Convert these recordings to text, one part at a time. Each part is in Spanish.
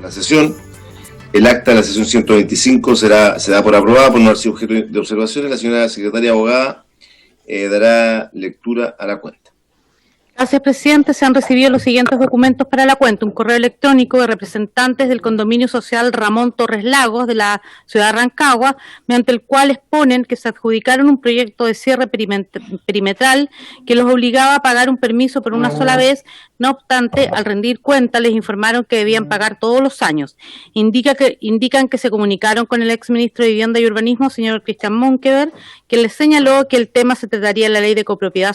la sesión. El acta de la sesión 125 se da por aprobada por no haber sido objeto de observaciones. La señora secretaria abogada dará lectura a la cuenta. Gracias, presidente. Se han recibido los siguientes documentos para la cuenta. Un correo electrónico de representantes del condominio social Ramón Torres Lagos de la ciudad de Rancagua, mediante el cual exponen que se adjudicaron un proyecto de cierre perimetral que los obligaba a pagar un permiso por una sola vez. No obstante, al rendir cuenta, les informaron que debían pagar todos los años. Indican que se comunicaron con el exministro de Vivienda y Urbanismo, señor Cristian Monkever, que les señaló que el tema se trataría en la ley de copropiedad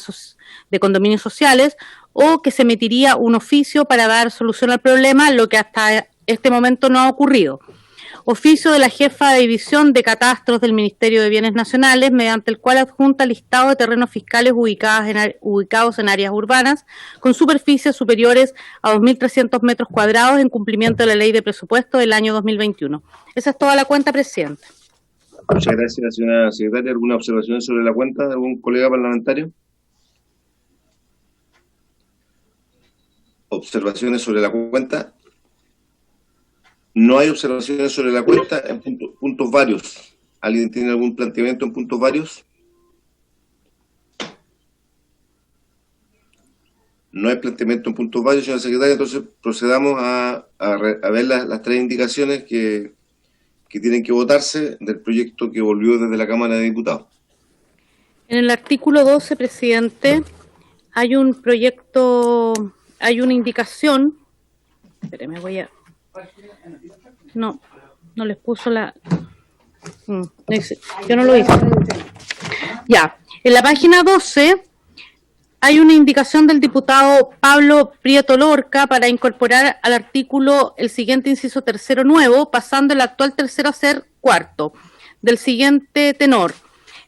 de condominios sociales, o que se emitiría un oficio para dar solución al problema, lo que hasta este momento no ha ocurrido. Oficio de la jefa de división de catastros del Ministerio de Bienes Nacionales, mediante el cual adjunta listado de terrenos fiscales ubicados en áreas urbanas con superficies superiores a 2.300 metros cuadrados en cumplimiento de la ley de presupuesto del año 2021. Esa es toda la cuenta, presidente. Muchas gracias, señora secretaria. ¿Alguna observación sobre la cuenta de algún colega parlamentario? ¿Observaciones sobre la cuenta? No hay observaciones sobre la cuenta en puntos varios. ¿Alguien tiene algún planteamiento en puntos varios? No hay planteamiento en puntos varios, señora secretaria. Entonces procedamos a ver las tres indicaciones que tienen que votarse del proyecto que volvió desde la Cámara de Diputados. En el artículo 12, presidente, hay un proyecto... Hay una indicación, espérame, no les puso la, yo no lo hice. Ya, en la página 12 hay una indicación del diputado Pablo Prieto Lorca para incorporar al artículo el siguiente inciso tercero nuevo, pasando el actual tercero a ser cuarto, del siguiente tenor.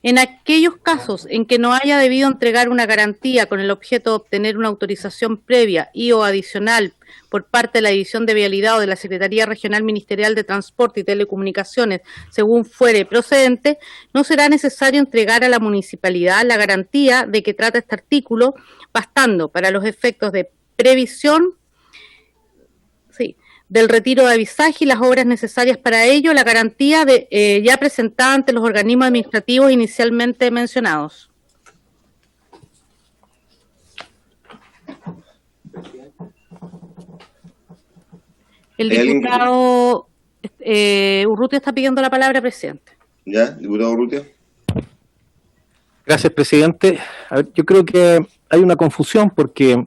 En aquellos casos en que no haya debido entregar una garantía con el objeto de obtener una autorización previa y o adicional por parte de la División de Vialidad o de la Secretaría Regional Ministerial de Transporte y Telecomunicaciones, según fuere procedente, no será necesario entregar a la municipalidad la garantía de que trata este artículo, bastando para los efectos de previsión, del retiro de avisaje y las obras necesarias para ello, la garantía ya presentada ante los organismos administrativos inicialmente mencionados. El diputado Urrutia está pidiendo la palabra, presidente. ¿Ya, diputado Urrutia? Gracias, presidente. A ver, yo creo que hay una confusión porque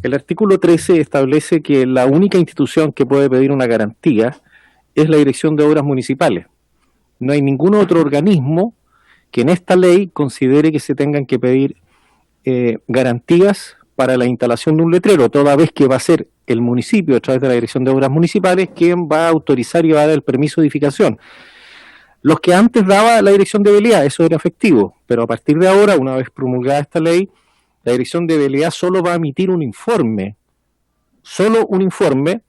el artículo 13 establece que la única institución que puede pedir una garantía es la Dirección de Obras Municipales. No hay ningún otro organismo que en esta ley considere que se tengan que pedir garantías para la instalación de un letrero, toda vez que va a ser el municipio, a través de la Dirección de Obras Municipales, quien va a autorizar y va a dar el permiso de edificación. Los que antes daba la Dirección de Vialidad, eso era efectivo, pero a partir de ahora, una vez promulgada esta ley, la Dirección de Vialidad solo va a emitir un informe, solo un informe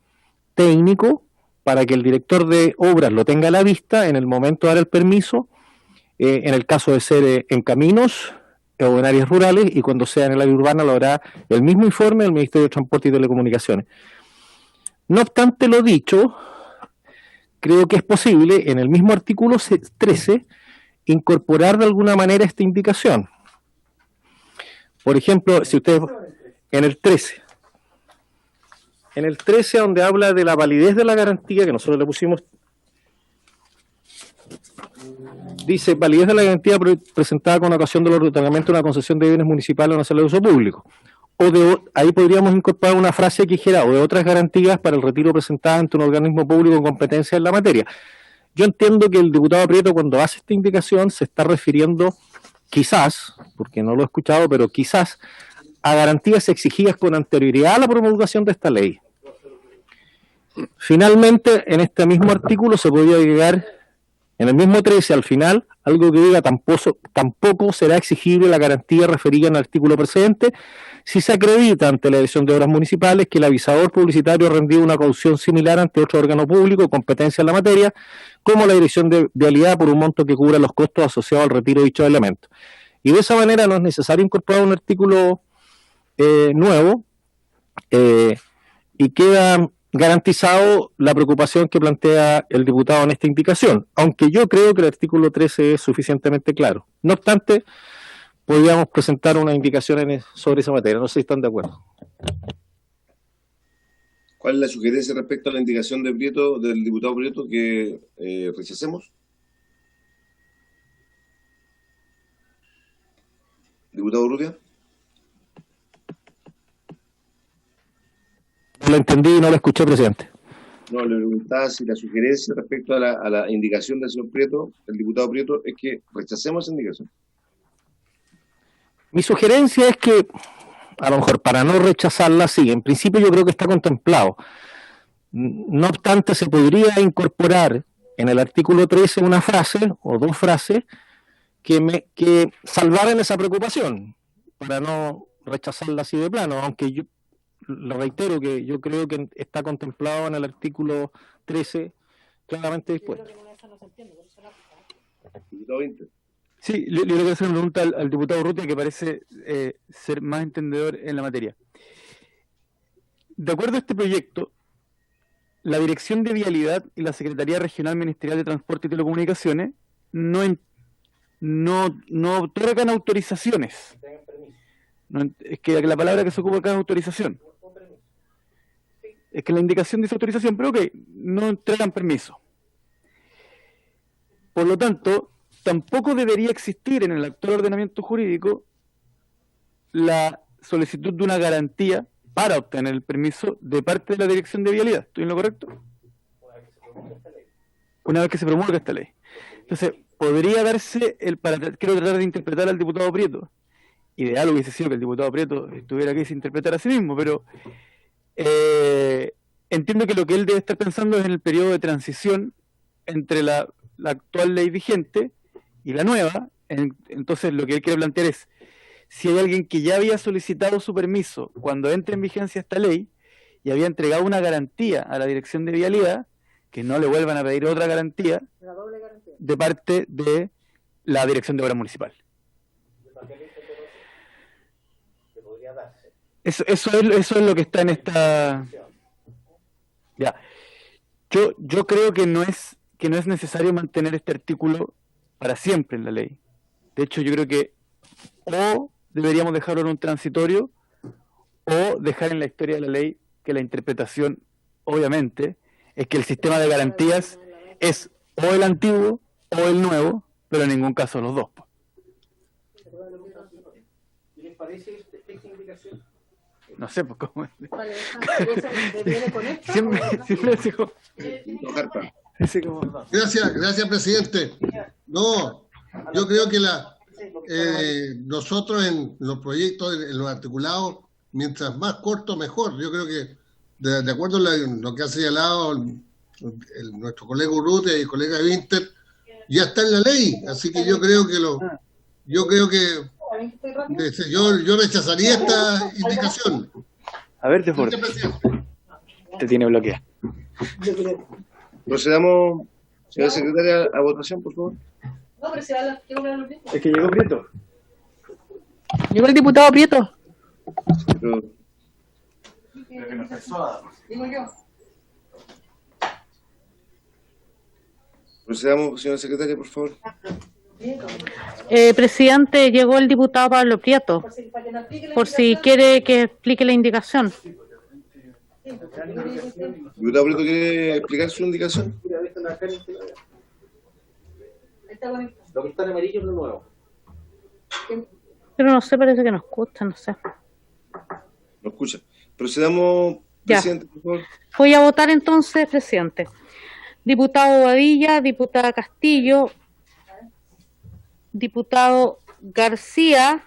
técnico para que el director de obras lo tenga a la vista en el momento de dar el permiso, en el caso de ser en caminos o en áreas rurales, y cuando sea en el área urbana lo hará el mismo informe del Ministerio de Transporte y Telecomunicaciones. No obstante lo dicho, creo que es posible en el mismo artículo 13 incorporar de alguna manera esta indicación. Por ejemplo, si ustedes, en el 13, donde habla de la validez de la garantía, que nosotros le pusimos, dice, validez de la garantía presentada con ocasión del otorgamiento de una concesión de bienes municipales o nacionales de uso público. Ahí podríamos incorporar una frase que dijera, o de otras garantías para el retiro presentada ante un organismo público con competencia en la materia. Yo entiendo que el diputado Prieto, cuando hace esta indicación, se está refiriendo quizás, porque no lo he escuchado, pero quizás a garantías exigidas con anterioridad a la promulgación de esta ley. Finalmente, en este mismo artículo se podría agregar, en el mismo 13, al final, algo que diga tampoco será exigible la garantía referida en el artículo precedente si se acredita ante la Dirección de Obras Municipales que el avisador publicitario ha rendido una caución similar ante otro órgano público con competencia en la materia, como la Dirección de Vialidad, por un monto que cubra los costos asociados al retiro de dichos elementos. Y de esa manera no es necesario incorporar un artículo nuevo, y queda garantizado la preocupación que plantea el diputado en esta indicación, aunque yo creo que el artículo 13 es suficientemente claro. No obstante, podríamos presentar unas indicaciones sobre esa materia. No sé si están de acuerdo. ¿Cuál es la sugerencia respecto a la indicación de Prieto, del diputado Prieto, que rechacemos? Diputado Urrutia. No lo entendí y no lo escuché, presidente. No, le preguntaba si la sugerencia respecto a la indicación del señor Prieto, el diputado Prieto, es que rechacemos esa indicación. Mi sugerencia es que, a lo mejor para no rechazarla, sí, en principio yo creo que está contemplado. No obstante, se podría incorporar en el artículo 13 una frase o dos frases que salvaran esa preocupación, para no rechazarla así de plano, aunque yo lo reitero que yo creo que está contemplado en el artículo 13 claramente dispuesto. Diputado Inter. Sí, le quiero hacer una pregunta al diputado Urrutia, que parece ser más entendedor en la materia. De acuerdo a este proyecto, la Dirección de Vialidad y la Secretaría Regional Ministerial de Transporte y Telecomunicaciones no otorgan autorizaciones. No, es que la palabra que se ocupa acá es autorización. Es que la indicación dice autorización, pero ok, no entregan permiso. Por lo tanto, tampoco debería existir en el actual ordenamiento jurídico la solicitud de una garantía para obtener el permiso de parte de la Dirección de Vialidad. ¿Estoy en lo correcto? Una vez que se promulga esta ley. Entonces, podría darse quiero tratar de interpretar al diputado Prieto. Ideal hubiese sido que el diputado Prieto estuviera aquí y se interpretara a sí mismo, pero entiendo que lo que él debe estar pensando es en el periodo de transición entre la actual ley vigente y la nueva. Entonces lo que él quiere plantear es, si hay alguien que ya había solicitado su permiso cuando entre en vigencia esta ley y había entregado una garantía a la Dirección de Vialidad, que no le vuelvan a pedir otra garantía de parte de la Dirección de Obras Municipal. Eso es lo que está en esta... Ya. Yo creo que no es necesario mantener este artículo para siempre en la ley. De hecho, yo creo que o deberíamos dejarlo en un transitorio o dejar en la historia de la ley que la interpretación, obviamente, es que el sistema de garantías es o el antiguo o el nuevo, pero en ningún caso los dos. ¿Les parece esta indicación? No sé, pues cómo es. ¿Viene con esto? Siempre digo... Gracias, presidente. No, yo creo que nosotros en los proyectos, en los articulados, mientras más corto, mejor. Yo creo que, de acuerdo a lo que ha señalado nuestro colega Urrutia y el colega Winter, ya está en la ley. Así que yo creo que yo rechazaría esta indicación. A ver, te tiene bloqueado. Procedamos, señora secretaria, a votación, por favor. No, pero si va a Es que llegó Prieto. Llegó el diputado Prieto. Pero, digo yo. procedamos, señora secretaria, por favor. Presidente, llegó el diputado Pablo Prieto, por si quiere que explique la indicación. ¿Diputado Prieto quiere explicar su indicación? Lo que está en amarillo es lo nuevo. Pero no sé, parece que no escucha, no sé. No escucha. Procedamos, presidente, por favor. Voy a votar entonces, presidente. Diputado Badilla, diputada Castillo, diputado García,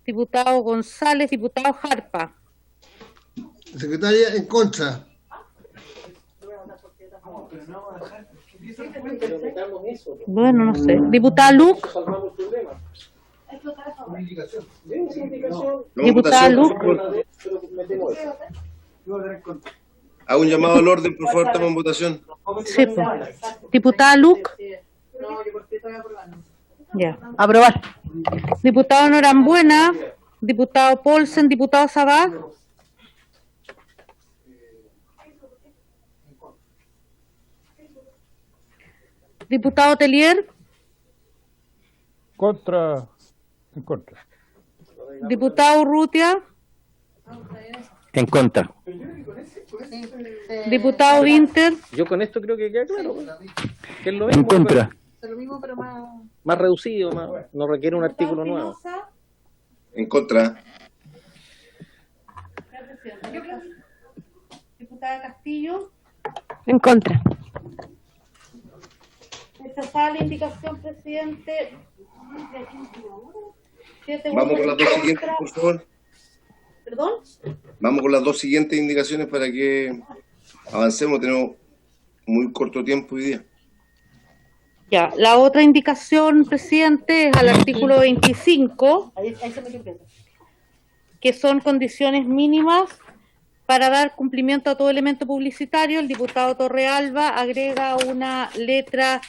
diputado González, diputado Jarpa. Secretaria, en contra. Bueno, no sé. Diputada Luc. Diputada Luc. Hago un llamado al orden, por favor, estamos en votación. Sí, pues. Diputada Luc. Ya, aprobar. Diputado Norambuena, diputado Paulsen, diputado Sabá. Diputado Telier, En contra. diputado Urrutia, En contra. diputado Winter, Yo con esto creo que queda claro, que es lo En mismo, contra. Lo mismo, pero más. más reducido, no requiere un artículo nuevo. En contra. Diputada Castillo, En contra. rechazada la indicación, presidente. Vamos con las dos siguientes, por favor. ¿Perdón? Vamos con las dos siguientes indicaciones para que avancemos. Tenemos muy corto tiempo hoy día. Ya, la otra indicación, presidente, es al artículo 25, Ahí se me completa. que son condiciones mínimas para dar cumplimiento a todo elemento publicitario. El diputado Torrealba agrega una letra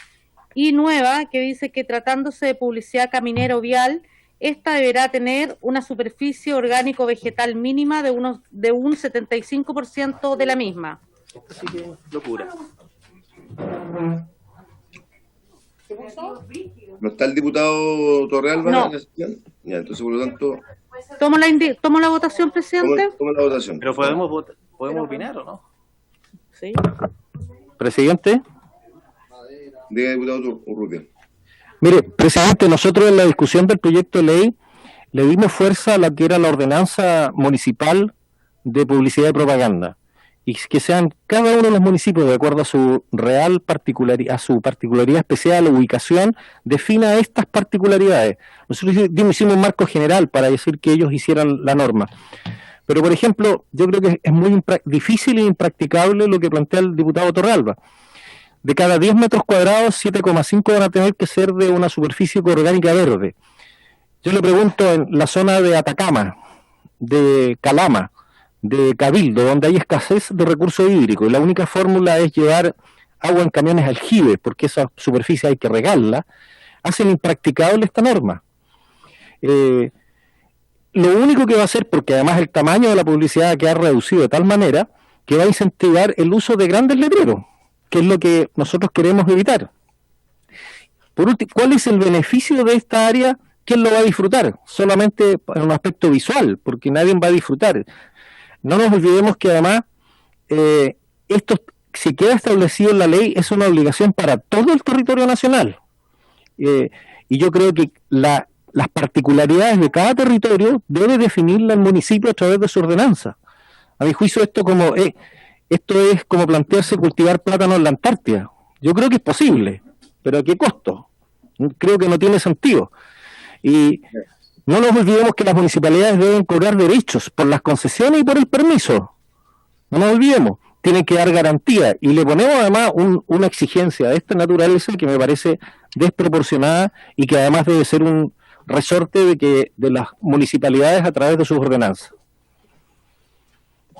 I nueva que dice que tratándose de publicidad caminera o vial, esta deberá tener una superficie orgánico vegetal mínima de un 75% de la misma. Así que locura. ¿No está el diputado Torrealba No. en la sesión? Ya, entonces, por lo tanto, ¿Tomo la votación, presidente? toma la votación. Pero podemos opinar, ¿o no? Sí. Presidente. Diga, diputado Urrutia. Mire, presidente, nosotros en la discusión del proyecto de ley le dimos fuerza a la que era la ordenanza municipal de publicidad y propaganda, y que sean cada uno de los municipios, de acuerdo a su real particularidad, a su particularidad especial, ubicación, defina estas particularidades. Nosotros hicimos un marco general para decir que ellos hicieran la norma. Pero, por ejemplo, yo creo que es muy difícil e impracticable lo que plantea el diputado Torrealba. De cada 10 metros cuadrados, 7,5 van a tener que ser de una superficie orgánica verde. Yo le pregunto en la zona de Atacama, de Calama, de Cabildo, donde hay escasez de recursos hídricos, y la única fórmula es llevar agua en camiones aljibes, porque esa superficie hay que regarla, hacen impracticable esta norma. Lo único que va a hacer, porque además el tamaño de la publicidad queda reducido de tal manera, que va a incentivar el uso de grandes letreros, que es lo que nosotros queremos evitar. Por último, ¿cuál es el beneficio de esta área? ¿Quién lo va a disfrutar? Solamente en un aspecto visual, porque nadie va a disfrutar. No nos olvidemos que además esto, si queda establecido en la ley, es una obligación para todo el territorio nacional. Y yo creo que las particularidades de cada territorio debe definirla el municipio a través de su ordenanza. A mi juicio, esto es como plantearse cultivar plátano en la Antártida. Yo creo que es posible, pero ¿a qué costo? Creo que no tiene sentido. Y no nos olvidemos que las municipalidades deben cobrar derechos por las concesiones y por el permiso. No nos olvidemos, tienen que dar garantía. Y le ponemos además una exigencia de esta naturaleza que me parece desproporcionada y que además debe ser un resorte de las municipalidades a través de sus ordenanzas.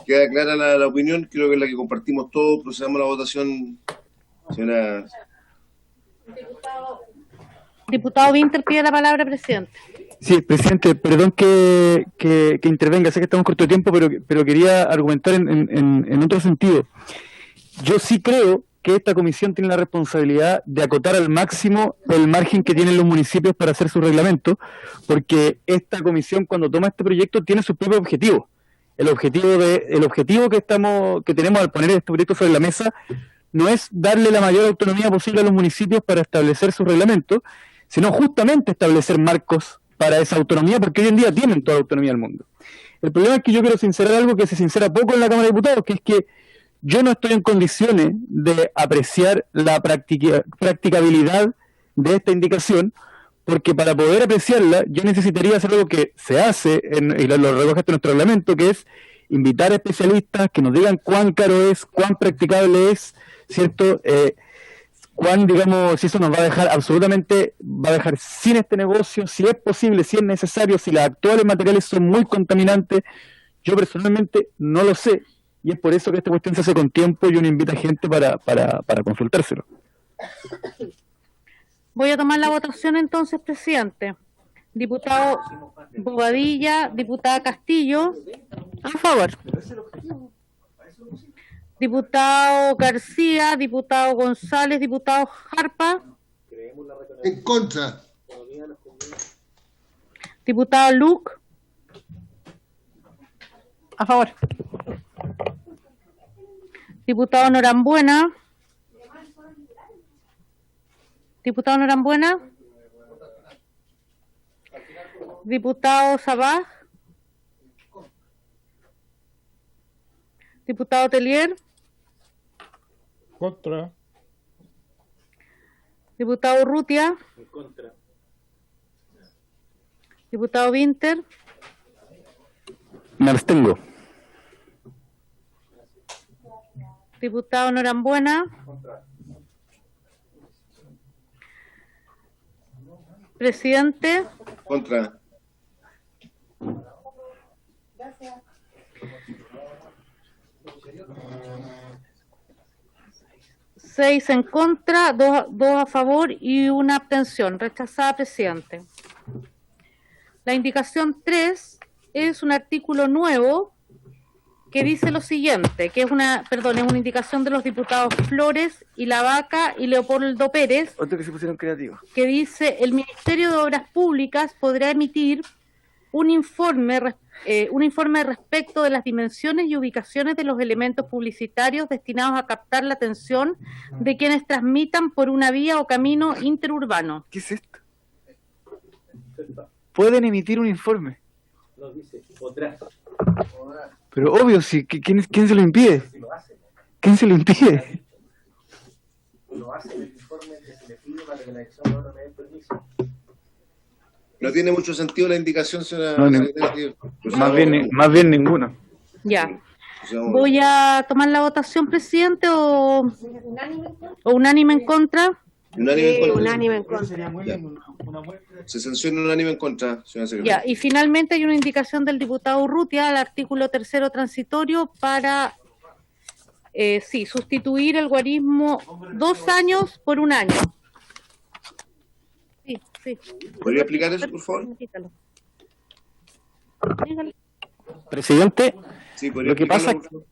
Queda clara la opinión, creo que es la que compartimos todos. Procedamos a la votación, señora. Diputado Winter pide la palabra, presidente. Sí, presidente, perdón que intervenga, sé que estamos corto de tiempo, pero quería argumentar en otro sentido. Yo sí creo que esta comisión tiene la responsabilidad de acotar al máximo el margen que tienen los municipios para hacer su reglamento, porque esta comisión, cuando toma este proyecto, tiene sus propios objetivos. El objetivo que tenemos al poner este proyecto sobre la mesa no es darle la mayor autonomía posible a los municipios para establecer sus reglamentos, sino justamente establecer marcos para esa autonomía, porque hoy en día tienen toda la autonomía del mundo. El problema es que yo quiero sincerar algo que se sincera poco en la Cámara de Diputados, que es que yo no estoy en condiciones de apreciar la practicabilidad de esta indicación, porque para poder apreciarla yo necesitaría hacer algo que se hace, y lo recoge en nuestro reglamento, que es invitar a especialistas que nos digan cuán caro es, cuán practicable es, ¿cierto? Cuán, digamos, si eso nos va a dejar sin este negocio, si es posible, si es necesario, si los actuales materiales son muy contaminantes. Yo personalmente no lo sé, y es por eso que esta cuestión se hace con tiempo y uno invita a gente para consultárselo. Voy a tomar la votación entonces, presidente. Diputado Bobadilla, diputada Castillo. A favor. Diputado García, diputado González, diputado Jarpa, En contra. diputado Luc, A favor. diputado Norambuena, diputado Norambuena, diputado Sabaj, diputado Telier, Contra. diputado Urrutia, diputado Winter, Me abstengo. diputado Norambuena, presidente, Contra. seis en contra, dos a favor y una abstención. Rechazada, presidente. La indicación 3 es un artículo nuevo que dice lo siguiente, que es una indicación de los diputados Flores y Lavaca y Leopoldo Pérez, Otro que se pusieron creativos. que dice: el Ministerio de Obras Públicas podrá emitir un informe respecto de las dimensiones y ubicaciones de los elementos publicitarios destinados a captar la atención de quienes transmitan por una vía o camino interurbano. ¿Qué es esto? Pueden emitir un informe. No dice, podrá. Pero obvio, sí. ¿Quién se lo impide? ¿Quién se lo impide? Lo hace el informe que se le pide para que la dirección de obra me dé permiso. No tiene mucho sentido la indicación, señora No, secretaria. Más bien ninguno. Ya. Voy a tomar la votación, presidente, o unánime en contra. Unánime en contra. Unánime en contra. Ya. Se sanciona unánime en contra, señora secretaria. Ya, y finalmente hay una indicación del diputado Urrutia al artículo 3º transitorio para sustituir el guarismo 2 años por 1 año. Sí. ¿Podría explicar eso, por favor? Dígalo. Presidente, Sí, podría lo que explicarlo, pasa, por favor?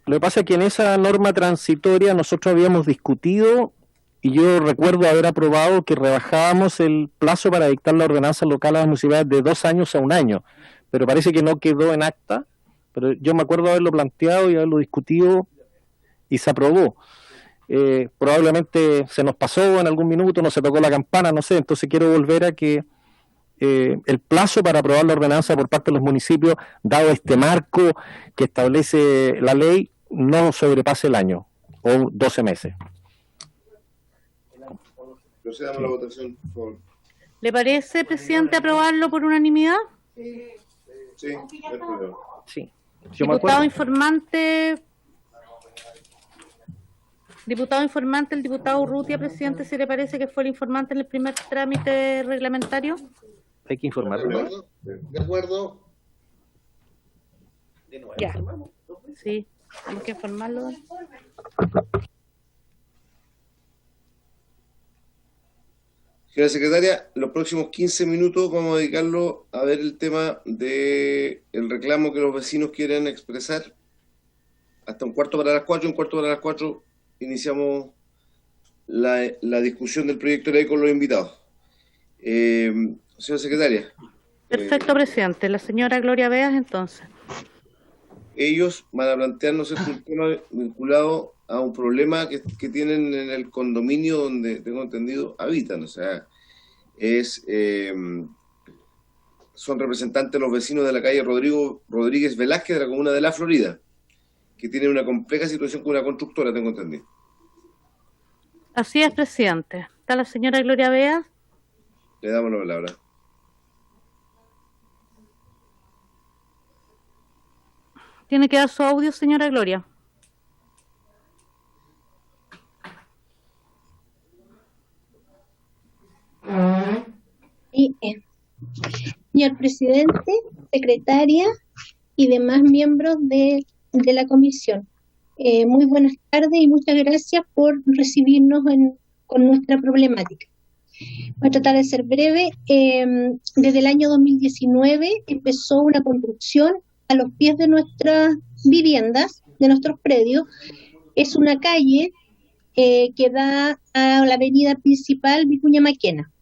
lo que pasa es que en esa norma transitoria nosotros habíamos discutido y yo recuerdo haber aprobado que rebajábamos el plazo para dictar la ordenanza local a las municipalidades de 2 años a 1 año, pero parece que no quedó en acta, pero yo me acuerdo haberlo planteado y haberlo discutido y se aprobó. Probablemente se nos pasó en algún minuto, no se tocó la campana, no sé, entonces quiero volver a que el plazo para aprobar la ordenanza por parte de los municipios, dado este marco que establece la ley, no sobrepase el año o 12 meses. Procedamos a la votación, por favor. ¿Le parece, presidente, aprobarlo por unanimidad? Sí, no hay problema. Sí, yo me Diputado acuerdo. informante, el diputado Urrutia, presidente, ¿se le parece que fue el informante en el primer trámite reglamentario? Hay que ¿De informarlo. acuerdo? De acuerdo. Ya. Sí, tenemos que informarlo. Señora secretaria, los próximos 15 minutos vamos a dedicarlo a ver el tema de el reclamo que los vecinos quieren expresar. Hasta 1/4 para las 4, 1/4 para las 4 iniciamos la discusión del proyecto de ley con los invitados. Señora secretaria. Perfecto, presidente. La señora Gloria Beas, entonces. Ellos van a plantearnos un tema vinculado a un problema que tienen en el condominio donde, tengo entendido, habitan. O sea, son representantes los vecinos de la calle Rodrigo Rodríguez Velázquez de la comuna de La Florida, que tienen una compleja situación con una constructora, tengo entendido. Así es, presidente. ¿Está la señora Gloria Beas? Le damos la palabra. Tiene que dar su audio, señora Gloria. Señor presidente, secretaria y demás miembros de la comisión, muy buenas tardes y muchas gracias por recibirnos con nuestra problemática. Voy a tratar de ser breve. Desde el año 2019 empezó una construcción a los pies de nuestras viviendas, de nuestros predios, Es una calle que da a la avenida principal Vicuña Maquena.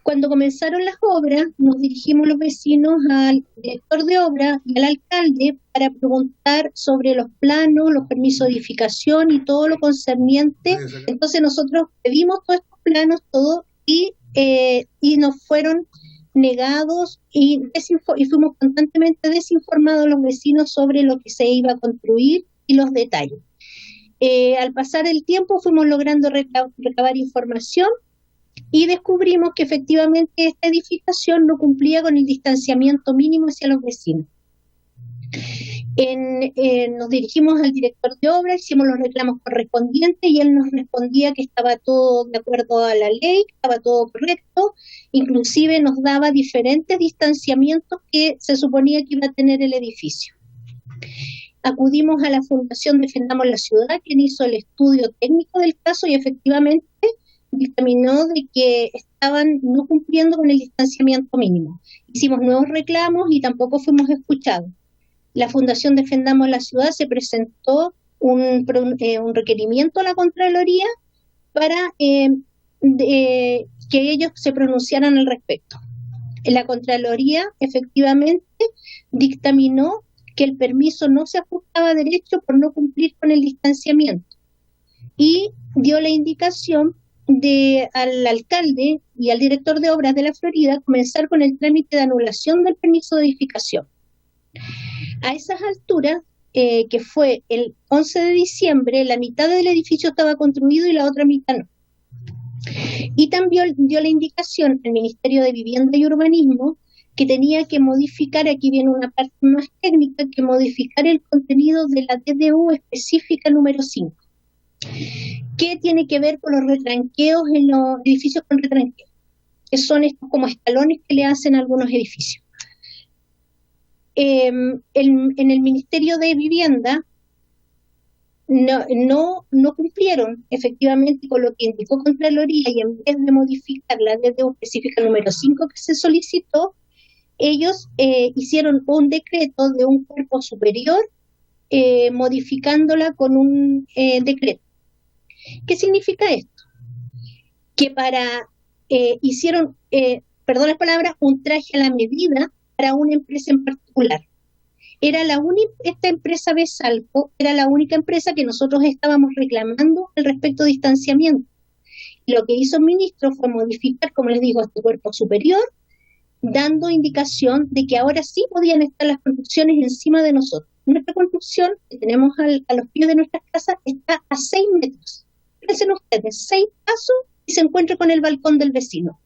Cuando comenzaron las obras, nos dirigimos los vecinos al director de obra y al alcalde para preguntar sobre los planos, los permisos de edificación y todo lo concerniente. Entonces nosotros pedimos todos estos planos, todo, y nos fueron negados y fuimos constantemente desinformados los vecinos sobre lo que se iba a construir y los detalles. Al pasar el tiempo fuimos logrando recabar información y descubrimos que efectivamente esta edificación no cumplía con el distanciamiento mínimo hacia los vecinos. Nos dirigimos al director de obra, hicimos los reclamos correspondientes y él nos respondía que estaba todo de acuerdo a la ley, que estaba todo correcto, inclusive nos daba diferentes distanciamientos que se suponía que iba a tener el edificio. Acudimos a la Fundación Defendamos la Ciudad, quien hizo el estudio técnico del caso y efectivamente dictaminó de que estaban no cumpliendo con el distanciamiento mínimo. Hicimos nuevos reclamos y tampoco fuimos escuchados. La Fundación Defendamos la Ciudad se presentó un requerimiento a la Contraloría para que ellos se pronunciaran al respecto. La Contraloría efectivamente dictaminó que el permiso no se ajustaba a derecho por no cumplir con el distanciamiento y dio la indicación al alcalde y al director de obras de la Florida comenzar con el trámite de anulación del permiso de edificación. A esas alturas, que fue el 11 de diciembre, la mitad del edificio estaba construido y la otra mitad no. Y también dio la indicación al Ministerio de Vivienda y Urbanismo que tenía que modificar, aquí viene una parte más técnica, que modificar el contenido de la DDU específica número 5. ¿Qué tiene que ver con los retranqueos en los edificios con retranqueos? Que son estos como escalones que le hacen a algunos edificios. En el Ministerio de Vivienda no cumplieron efectivamente con lo que indicó Contraloría y en vez de modificar la DDU específica número 5 que se solicitó, ellos hicieron un decreto de un cuerpo superior modificándola con un decreto. ¿Qué significa esto? Que hicieron, perdón las palabras, un traje a la medida para una empresa en particular. Esta empresa Besalco era la única empresa que nosotros estábamos reclamando al respecto de distanciamiento. Lo que hizo el ministro fue modificar, como les digo, este cuerpo superior, dando indicación de que ahora sí podían estar las construcciones encima de nosotros. Nuestra construcción, que tenemos a los pies de nuestras casas, está a 6 metros. Piensen ustedes, 6 pasos y se encuentra con el balcón del vecino.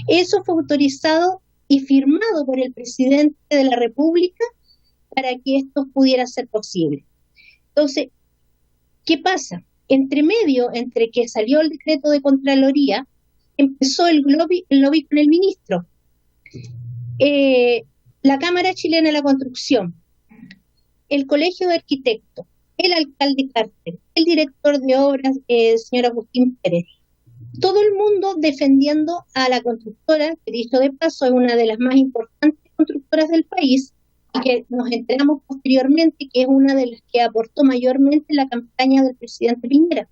Eso fue autorizado y firmado por el presidente de la República para que esto pudiera ser posible. Entonces, ¿qué pasa? Entre que salió el decreto de Contraloría, empezó el lobby con el ministro. La Cámara Chilena de la Construcción, el Colegio de Arquitectos, el alcalde Carter, el director de obras, señor Agustín Pérez, todo el mundo defendiendo a la constructora, que dicho de paso es una de las más importantes constructoras del país, y que nos enteramos posteriormente que es una de las que aportó mayormente la campaña del presidente Piñera.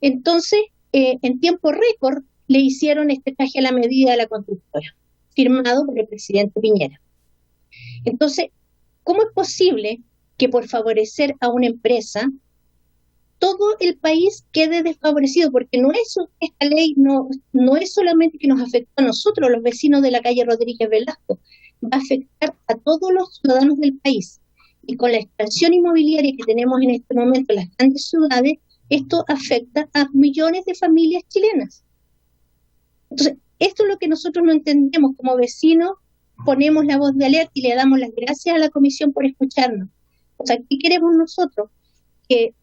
Entonces, en tiempo récord, le hicieron este traje a la medida a la constructora, firmado por el presidente Piñera. Entonces, ¿cómo es posible que por favorecer a una empresa todo el país quede desfavorecido? Porque esta ley no es solamente que nos afecta a nosotros, los vecinos de la calle Rodríguez Velasco, va a afectar a todos los ciudadanos del país. Y con la expansión inmobiliaria que tenemos en este momento en las grandes ciudades, esto afecta a millones de familias chilenas. Entonces, esto es lo que nosotros no entendemos como vecinos, ponemos la voz de alerta y le damos las gracias a la comisión por escucharnos. O sea, ¿qué queremos nosotros? Que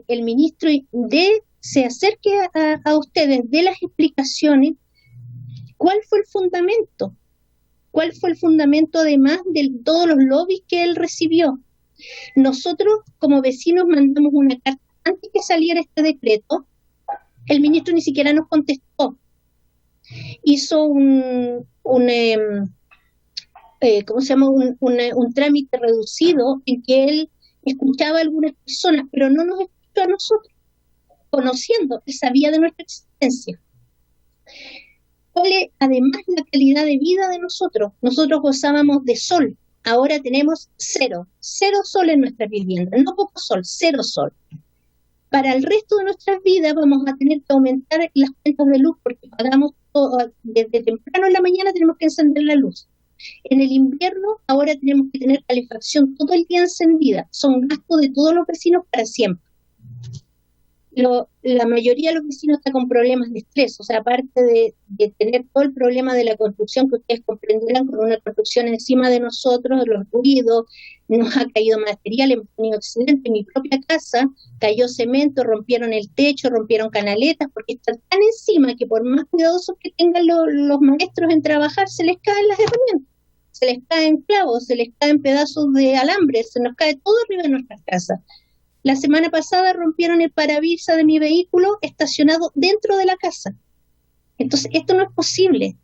el ministro se acerque a ustedes, dé las explicaciones, ¿cuál fue el fundamento? ¿Cuál fue el fundamento además de todos los lobbies que él recibió? Nosotros como vecinos mandamos una carta antes que saliera este decreto, el ministro ni siquiera nos contestó. Hizo un trámite reducido en que él escuchaba a algunas personas, pero no nos escuchó a nosotros, conociendo que sabía de nuestra existencia. ¿Cuál es además la calidad de vida de nosotros? Nosotros gozábamos de sol, ahora tenemos cero sol en nuestra vivienda, no poco sol, cero sol. Para el resto de nuestras vidas vamos a tener que aumentar las cuentas de luz porque pagamos todo, desde temprano en la mañana tenemos que encender la luz. En el invierno ahora tenemos que tener calefacción todo el día encendida. Son gastos de todos los vecinos para siempre. La mayoría de los vecinos está con problemas de estrés, o sea, aparte de tener todo el problema de la construcción que ustedes comprenderán, con una construcción encima de nosotros, los ruidos, nos ha caído material, hemos tenido accidentes. En mi propia casa cayó cemento, rompieron el techo, rompieron canaletas, porque está tan encima que por más cuidadosos que tengan los maestros en trabajar, se les caen las herramientas, se les caen clavos, se les caen pedazos de alambre, se nos cae todo arriba de nuestras casas. La semana pasada rompieron el parabrisas de mi vehículo estacionado dentro de la casa. Entonces, esto no es posible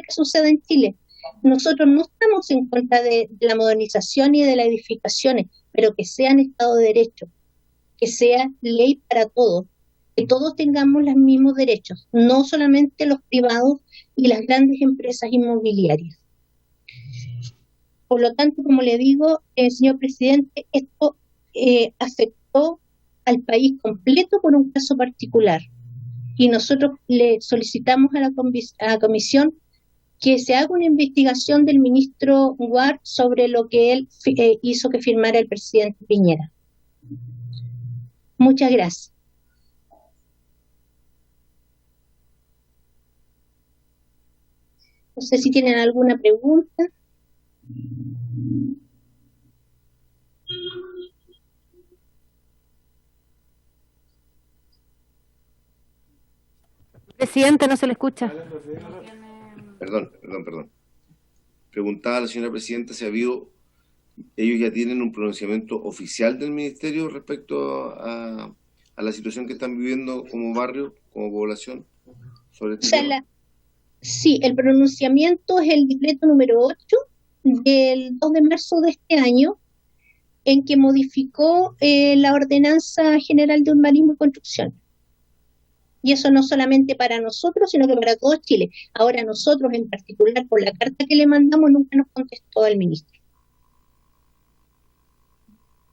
que suceda en Chile. Nosotros no estamos en contra de la modernización y de las edificaciones, pero que sean Estado de Derecho, que sea ley para todos, que todos tengamos los mismos derechos, no solamente los privados y las grandes empresas inmobiliarias. Por lo tanto, como le digo, señor presidente, esto afectó al país completo por un caso particular y nosotros le solicitamos a la comisión que se haga una investigación del ministro Ward sobre lo que él hizo que firmara el presidente Piñera. Muchas gracias. No sé si tienen alguna pregunta. Presidente, no se le escucha. Perdón. Preguntaba a la señora presidenta si ellos ya tienen un pronunciamiento oficial del ministerio respecto a la situación que están viviendo como barrio, como población, sobre este tema. Sí, el pronunciamiento es el decreto número 8 del 2 de marzo de este año, en que modificó la Ordenanza General de Urbanismo y Construcción. Y eso no solamente para nosotros, sino que para todo Chile. Ahora nosotros en particular, por la carta que le mandamos, nunca nos contestó el ministro.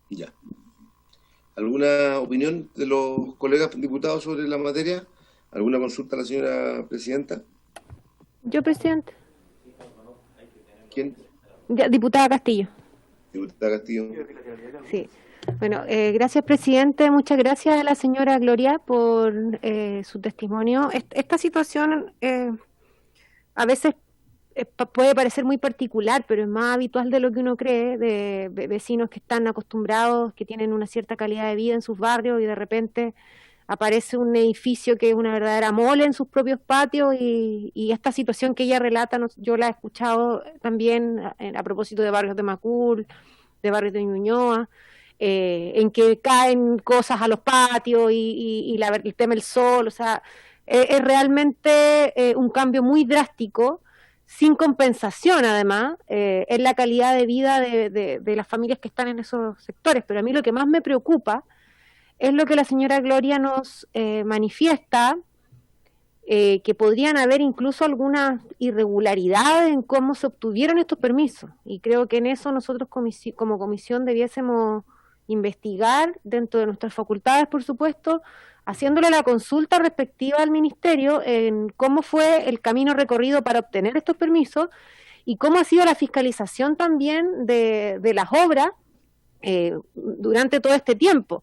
Ya. ¿Alguna opinión de los colegas diputados sobre la materia? ¿Alguna consulta a la señora presidenta? Yo, presidente. ¿Quién? Ya, diputada Castillo. Diputada Castillo. Sí. Bueno, gracias, presidente. Muchas gracias a la señora Gloria por su testimonio. Esta situación a veces puede parecer muy particular, pero es más habitual de lo que uno cree, de vecinos que están acostumbrados, que tienen una cierta calidad de vida en sus barrios y de repente aparece un edificio que es una verdadera mole en sus propios patios y esta situación que ella relata, yo la he escuchado también a propósito de barrios de Macul, de barrios de Ñuñoa, en que caen cosas a los patios y el tema del sol, o sea, es realmente un cambio muy drástico, sin compensación además, en la calidad de vida de las familias que están en esos sectores. Pero a mí lo que más me preocupa es lo que la señora Gloria nos manifiesta, que podrían haber incluso algunas irregularidades en cómo se obtuvieron estos permisos, y creo que en eso nosotros como comisión debiésemos investigar dentro de nuestras facultades, por supuesto, haciéndole la consulta respectiva al ministerio en cómo fue el camino recorrido para obtener estos permisos y cómo ha sido la fiscalización también de las obras durante todo este tiempo.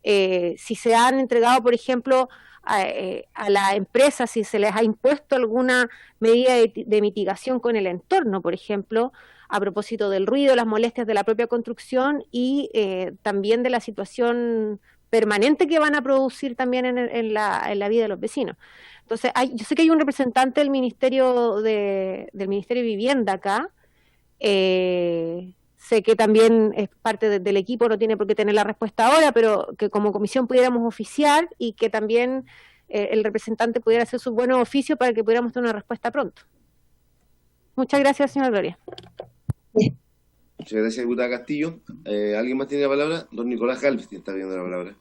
Si se han entregado, por ejemplo, a la empresa, si se les ha impuesto alguna medida de mitigación con el entorno, por ejemplo, a propósito del ruido, las molestias de la propia construcción y también de la situación permanente que van a producir también en la vida de los vecinos. Entonces, yo sé que hay un representante del Ministerio de Vivienda acá, sé que también es parte del equipo, no tiene por qué tener la respuesta ahora, pero que como comisión pudiéramos oficiar y que también el representante pudiera hacer su buen oficio para que pudiéramos tener una respuesta pronto. Muchas gracias, señora Gloria. Muchas gracias, diputada Castillo. ¿Alguien más tiene la palabra? Don Nicolás Galvez está pidiendo la palabra.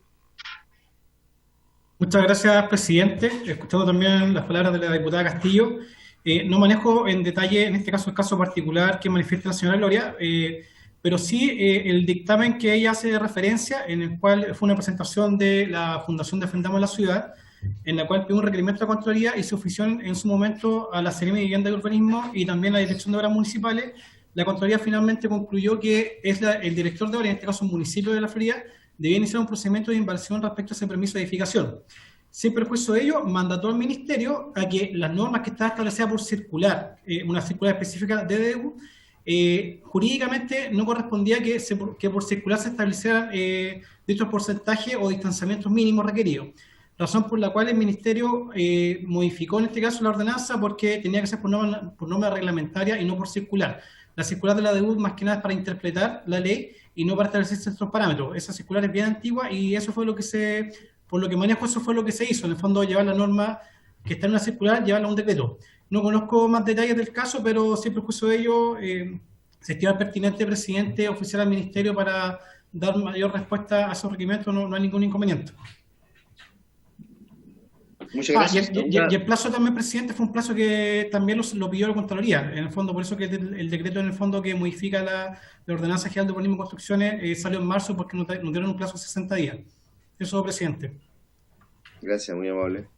Muchas gracias, presidente. He escuchado también las palabras de la diputada Castillo. No manejo en detalle, en este caso, el caso particular que manifiesta la señora Gloria, pero sí el dictamen que ella hace referencia, en el cual fue una presentación de la Fundación Defendamos la Ciudad, en la cual pidió un requerimiento a la Contraloría y se ofició en su momento a la Seremi de Vivienda y Urbanismo y también a la Dirección de Obras Municipales. La Contraloría finalmente concluyó que es el director de obras, en este caso el municipio de La Florida, debía iniciar un procedimiento de invasión respecto a ese permiso de edificación. Sin perjuicio de ello, mandató al Ministerio a que las normas que estaban establecidas por circular, una circular específica de DDU, jurídicamente no correspondía que por circular se establecieran dichos porcentajes o distanciamientos mínimos requeridos. Razón por la cual el Ministerio modificó en este caso la ordenanza porque tenía que ser por norma reglamentaria y no por circular. La circular de la DDU más que nada es para interpretar la ley y no para establecer ciertos parámetros. Esa circular es bien antigua y eso fue lo que por lo que manejo, eso fue lo que se hizo. En el fondo, llevar la norma que está en una circular, llevarla a un decreto. No conozco más detalles del caso, pero sin perjuicio de ello, se estima pertinente, presidente, oficiar al Ministerio para dar mayor respuesta a esos requerimientos, no hay ningún inconveniente. Muchas gracias. Y el plazo también, presidente, fue un plazo que también lo pidió la Contraloría. En el fondo, por eso que el decreto en el fondo que modifica la Ordenanza General de Urbanismo y Construcciones salió en marzo porque nos dieron un plazo de 60 días. Eso, presidente. Gracias, muy amable.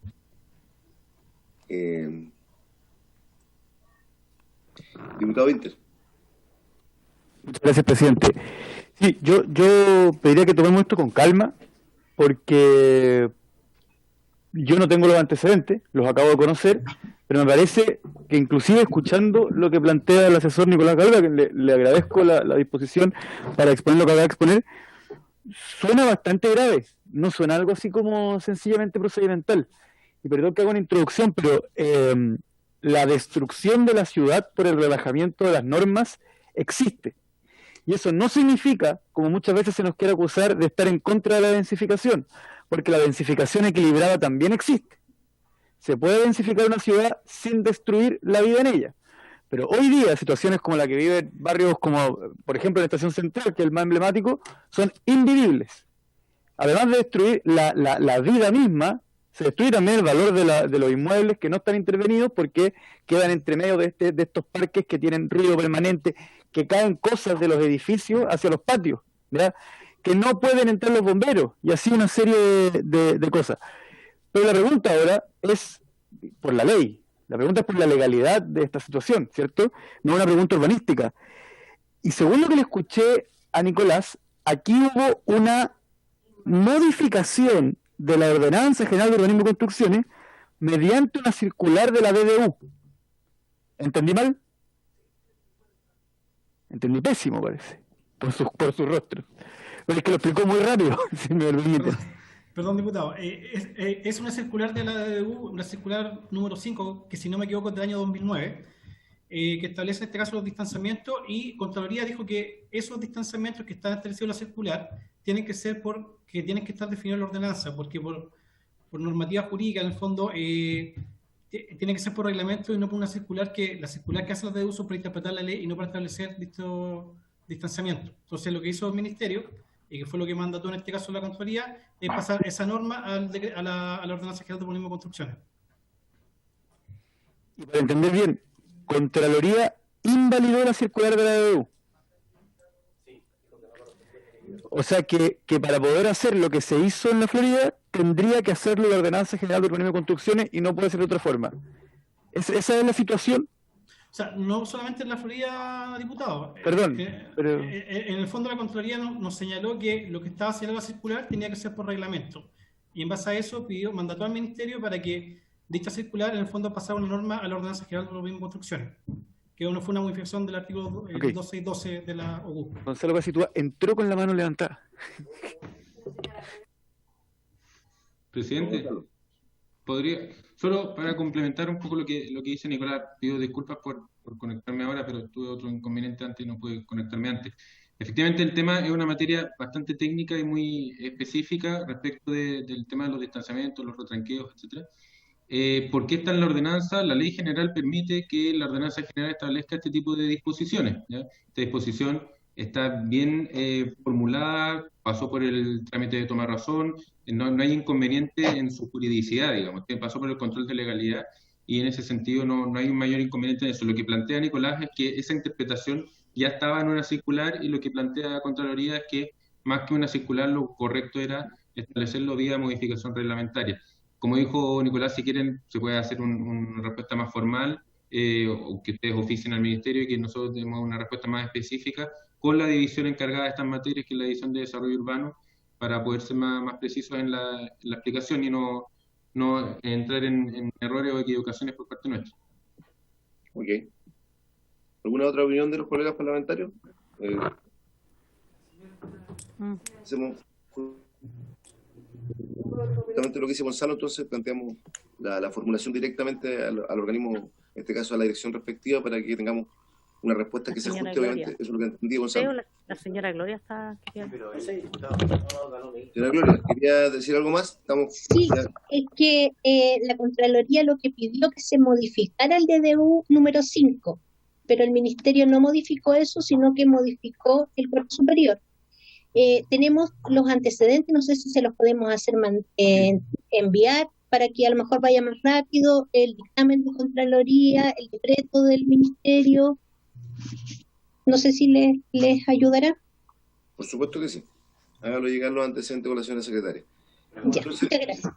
Diputado Winter. Muchas gracias, presidente. Sí, yo pediría que tomemos esto con calma, porque yo no tengo los antecedentes, los acabo de conocer, pero me parece que inclusive escuchando lo que plantea el asesor Nicolás Galvez, que le agradezco la disposición para exponer lo que acaba de exponer, suena bastante grave, no suena algo así como sencillamente procedimental. Y perdón que haga una introducción, pero la destrucción de la ciudad por el relajamiento de las normas existe. Y eso no significa, como muchas veces se nos quiere acusar, de estar en contra de la densificación, porque la densificación equilibrada también existe. Se puede densificar una ciudad sin destruir la vida en ella. Pero hoy día, situaciones como la que viven barrios como, por ejemplo, la Estación Central, que es el más emblemático, son invivibles. Además de destruir la vida misma, se destruye también el valor de los inmuebles que no están intervenidos porque quedan entre medio de estos parques que tienen ruido permanente, que caen cosas de los edificios hacia los patios, ¿verdad? Que no pueden entrar los bomberos, y así una serie de cosas. Pero la pregunta ahora es por la ley, la pregunta es por la legalidad de esta situación, ¿cierto? No una pregunta urbanística. Y según lo que le escuché a Nicolás, aquí hubo una modificación de la Ordenanza General de Urbanismo y Construcciones mediante una circular de la DDU. ¿Entendí mal? Entendí pésimo, parece, por su rostro. Pero es que lo explicó muy rápido, si me lo permite. Perdón, diputado. Es una circular de la DDU, una circular número 5, que si no me equivoco es del año 2009, que establece en este caso los distanciamientos, y Contraloría dijo que esos distanciamientos que están establecidos en la circular tienen que estar definidos en la ordenanza, porque por normativa jurídica, en el fondo, tiene que ser por reglamento y no por una circular la circular que hace la DDU para interpretar la ley y no para establecer dicho distanciamiento. Entonces, lo que hizo el Ministerio, y que fue lo que mandató en este caso la Contraloría, es pasar esa norma a la Ordenanza General de Urbanismo y Construcciones. Y para entender bien, Contraloría invalidó la circular de la DDU. O sea que para poder hacer lo que se hizo en la Florida, tendría que hacerlo la Ordenanza General de Urbanismo y Construcciones y no puede ser de otra forma. ¿Esa es la situación? O sea, no solamente en la Florida, diputado. Perdón, pero... En el fondo la Contraloría nos señaló que lo que estaba haciendo la circular tenía que ser por reglamento. Y en base a eso mandató al Ministerio para que dicha circular en el fondo pasara una norma a la Ordenanza General de Urbanismo y Construcciones, que fue una modificación del artículo 2612 de la OGU. Gonzalo Casitúa entró con la mano levantada. Presidente, podría, solo para complementar un poco lo que dice Nicolás, pido disculpas por conectarme ahora, pero tuve otro inconveniente antes y no pude conectarme antes. Efectivamente, el tema es una materia bastante técnica y muy específica respecto del tema de los distanciamientos, los retranqueos, etcétera. ¿Por qué está en la ordenanza? La ley general permite que la ordenanza general establezca este tipo de disposiciones, ¿ya? Esta disposición está bien formulada, pasó por el trámite de toma de razón, no hay inconveniente en su juridicidad, digamos, que pasó por el control de legalidad y en ese sentido no hay un mayor inconveniente en eso. Lo que plantea Nicolás es que esa interpretación ya estaba en una circular y lo que plantea la Contraloría es que más que una circular lo correcto era establecerlo vía modificación reglamentaria. Como dijo Nicolás, si quieren se puede hacer una respuesta más formal o que ustedes oficien al Ministerio y que nosotros demos una respuesta más específica con la división encargada de estas materias, que es la División de Desarrollo Urbano, para poder ser más precisos en la explicación y no entrar en errores o equivocaciones por parte nuestra. Ok. ¿Alguna otra opinión de los colegas parlamentarios? Hacemos justamente lo que dice Gonzalo, entonces planteamos la formulación directamente al organismo, en este caso a la dirección respectiva, para que tengamos una respuesta que se ajuste, obviamente. Eso es lo que entendí, Gonzalo. La señora Gloria está... Pero ese diputado no ganó mi. Señora Gloria, ¿quería decir algo más? Sí, es que la Contraloría lo que pidió que se modificara el DDU número 5, pero el Ministerio no modificó eso, sino que modificó el cuerpo superior. Tenemos los antecedentes, no sé si se los podemos hacer enviar para que a lo mejor vaya más rápido, el dictamen de Contraloría, el decreto del Ministerio. No sé si les ayudará. Por supuesto que sí. Hágalo llegar los antecedentes con la señora secretaria. Ya, muchas gracias.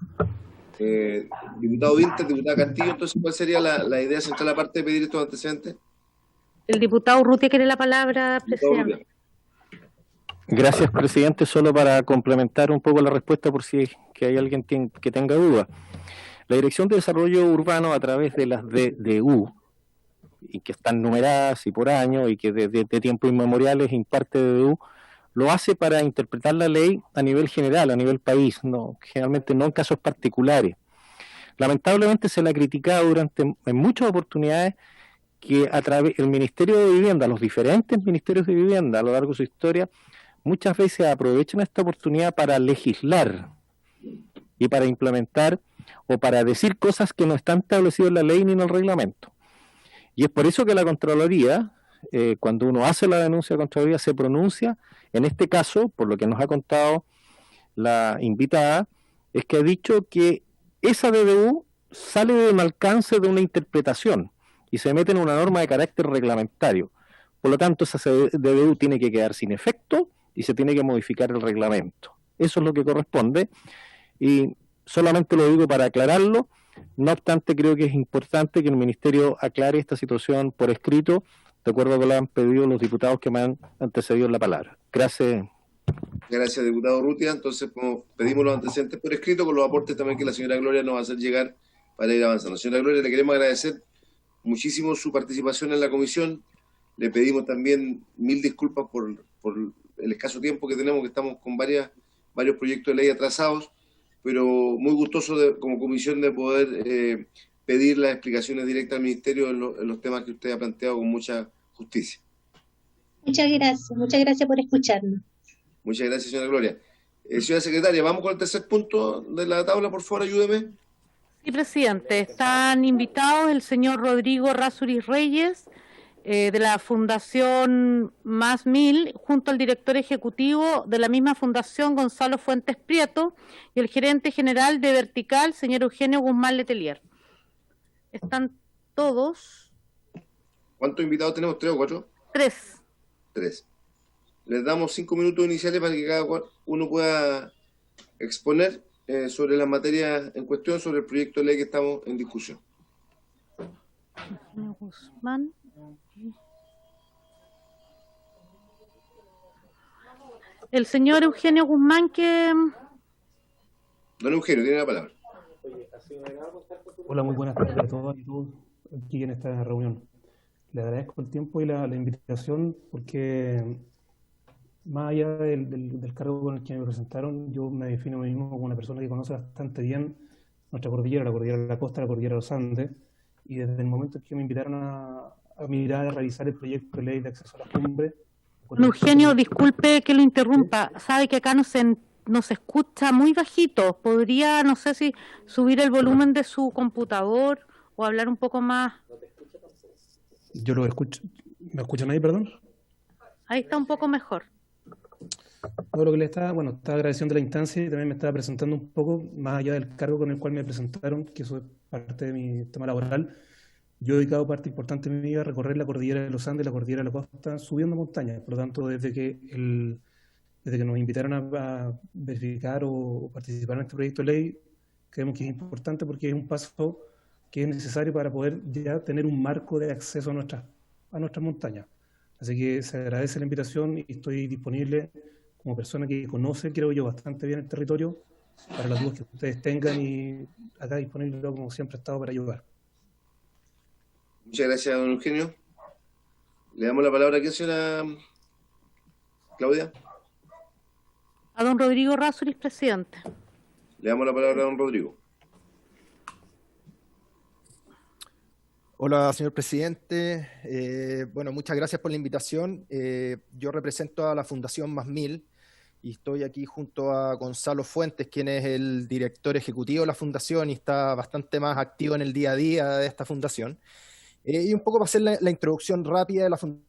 Diputado Winter, diputada Castillo, entonces, ¿cuál sería la idea central aparte de pedir estos antecedentes? El diputado Urrutia quiere la palabra, presidente. Gracias, presidente. Solo para complementar un poco la respuesta por si que hay alguien que tenga duda. La Dirección de Desarrollo Urbano, a través de las DDU, y que están numeradas y por año, y que desde tiempos inmemoriales imparte DDU, lo hace para interpretar la ley a nivel general, a nivel país, generalmente no en casos particulares. Lamentablemente se le ha criticado en muchas oportunidades que a través del Ministerio de Vivienda, los diferentes ministerios de vivienda a lo largo de su historia, muchas veces aprovechan esta oportunidad para legislar y para implementar o para decir cosas que no están establecidas en la ley ni en el reglamento. Y es por eso que la Contraloría, cuando uno hace la denuncia de Contraloría, se pronuncia. En este caso, por lo que nos ha contado la invitada, es que ha dicho que esa DDU sale de un alcance de una interpretación y se mete en una norma de carácter reglamentario. Por lo tanto, esa DDU tiene que quedar sin efecto y se tiene que modificar el reglamento. Eso es lo que corresponde y solamente lo digo para aclararlo. No obstante, creo que es importante que el Ministerio aclare esta situación por escrito, de acuerdo a lo que le han pedido los diputados que me han antecedido en la palabra. Gracias. Gracias, diputado Urrutia. Entonces, como pedimos los antecedentes por escrito, con los aportes también que la señora Gloria nos va a hacer llegar para ir avanzando. Señora Gloria, le queremos agradecer muchísimo su participación en la comisión. Le pedimos también 1000 disculpas por el escaso tiempo que tenemos, que estamos con varios proyectos de ley atrasados, pero muy gustoso como comisión de poder pedir las explicaciones directas al Ministerio en los temas que usted ha planteado con mucha justicia. Muchas gracias por escucharnos. Muchas gracias, señora Gloria. Señora secretaria, vamos con el tercer punto de la tabla, por favor, ayúdeme. Sí, presidente. Están invitados el señor Rodrigo Rázuriz Reyes, de la Fundación Más Mil, junto al director ejecutivo de la misma fundación, Gonzalo Fuentes Prieto, y el gerente general de Vertical, señor Eugenio Guzmán Letelier. Están todos. ¿Cuántos invitados tenemos? ¿3 o 4? 3. 3. Les damos 5 minutos iniciales para que cada uno pueda exponer sobre las materias en cuestión, sobre el proyecto de ley que estamos en discusión. Guzmán. El señor Eugenio Guzmán, que... Don Eugenio, tiene la palabra. Hola, muy buenas tardes a todos y todos aquí en esta reunión. Le agradezco el tiempo y la invitación, porque más allá del cargo con el que me presentaron, yo me defino a mí mismo como una persona que conoce bastante bien nuestra cordillera, la cordillera de la costa, la cordillera de los Andes, y desde el momento en que me invitaron a mirar, a revisar el proyecto de ley de acceso a la cumbre. Eugenio, disculpe que lo interrumpa, sabe que acá no se escucha muy bajito. ¿Podría, no sé si, subir el volumen de su computador o hablar un poco más? Yo lo escucho. ¿Me escuchan ahí, perdón? Ahí está un poco mejor. Todo lo que le estaba, bueno, estaba agradeciendo la instancia y también me estaba presentando un poco, más allá del cargo con el cual me presentaron, que eso es parte de mi tema laboral. Yo he dedicado parte importante de mi vida a recorrer la cordillera de los Andes, la cordillera de la costa, subiendo montañas. Por lo tanto, desde que nos invitaron a verificar o participar en este proyecto de ley, creemos que es importante porque es un paso que es necesario para poder ya tener un marco de acceso a nuestras montañas. Así que se agradece la invitación y estoy disponible como persona que conoce, creo yo, bastante bien el territorio, para las dudas que ustedes tengan, y acá disponible como siempre he estado para ayudar. Muchas gracias, don Eugenio. Le damos la palabra aquí, señora Claudia. A don Rodrigo Rázuriz, presidente. Le damos la palabra a don Rodrigo. Hola, señor presidente. Bueno, muchas gracias por la invitación. Yo represento a la Fundación Más Mil y estoy aquí junto a Gonzalo Fuentes, quien es el director ejecutivo de la fundación y está bastante más activo en el día a día de esta fundación. Y un poco para hacer la introducción rápida de la fundación,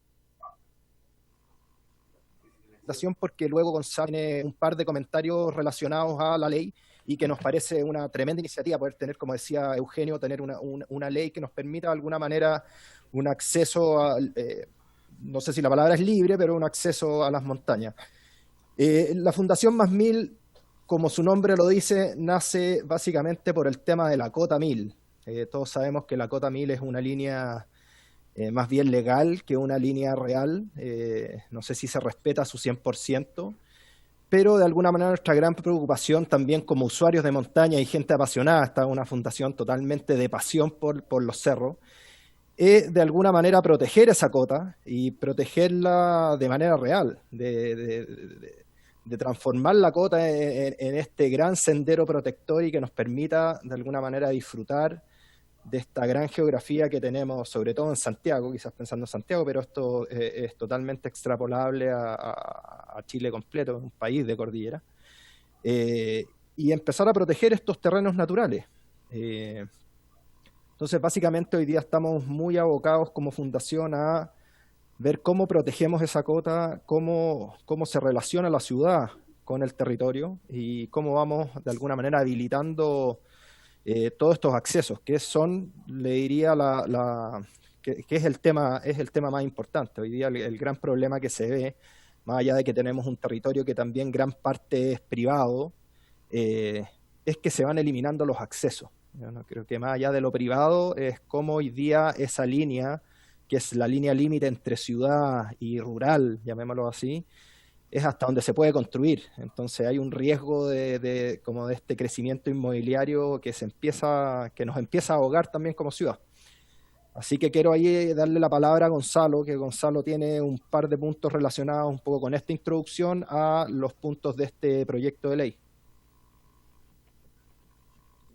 porque luego Gonzalo tiene un par de comentarios relacionados a la ley y que nos parece una tremenda iniciativa poder tener, como decía Eugenio, tener una ley que nos permita de alguna manera un acceso a, no sé si la palabra es libre, pero un acceso a las montañas. La Fundación Más Mil, como su nombre lo dice, nace básicamente por el tema de la cota 1000. Todos sabemos que la cota 1000 es una línea más bien legal que una línea real. No sé si se respeta a su 100%, pero de alguna manera nuestra gran preocupación también como usuarios de montaña y gente apasionada, esta es una fundación totalmente de pasión por los cerros, es de alguna manera proteger esa cota y protegerla de manera real, de transformar la cota en este gran sendero protector y que nos permita de alguna manera disfrutar de esta gran geografía que tenemos, sobre todo en Santiago, quizás pensando en Santiago, pero esto es totalmente extrapolable a Chile completo, un país de cordillera, y empezar a proteger estos terrenos naturales. Entonces, básicamente hoy día estamos muy abocados como fundación a ver cómo protegemos esa cota, cómo se relaciona la ciudad con el territorio y cómo vamos de alguna manera habilitando todos estos accesos, que son, le diría, que es el tema más importante. Hoy día el gran problema que se ve, más allá de que tenemos un territorio que también gran parte es privado, es que se van eliminando los accesos. Yo no creo que más allá de lo privado es cómo hoy día esa línea, que es la línea límite entre ciudad y rural, llamémoslo así, es hasta donde se puede construir. Entonces hay un riesgo como de este crecimiento inmobiliario que nos empieza a ahogar también como ciudad. Así que quiero ahí darle la palabra a Gonzalo, que Gonzalo tiene un par de puntos relacionados un poco con esta introducción a los puntos de este proyecto de ley.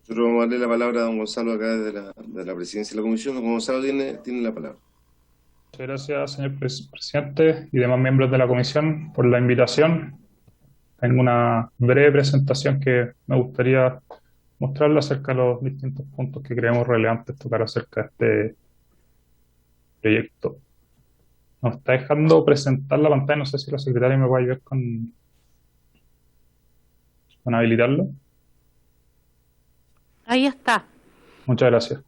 Nosotros vamos a darle la palabra a don Gonzalo acá de la presidencia de la comisión. Don Gonzalo tiene la palabra. Muchas gracias, señor presidente y demás miembros de la comisión por la invitación. Tengo una breve presentación que me gustaría mostrarle acerca de los distintos puntos que creemos relevantes tocar acerca de este proyecto. Nos está dejando presentar la pantalla, no sé si la secretaria me puede ayudar con habilitarlo. Ahí está. Muchas gracias.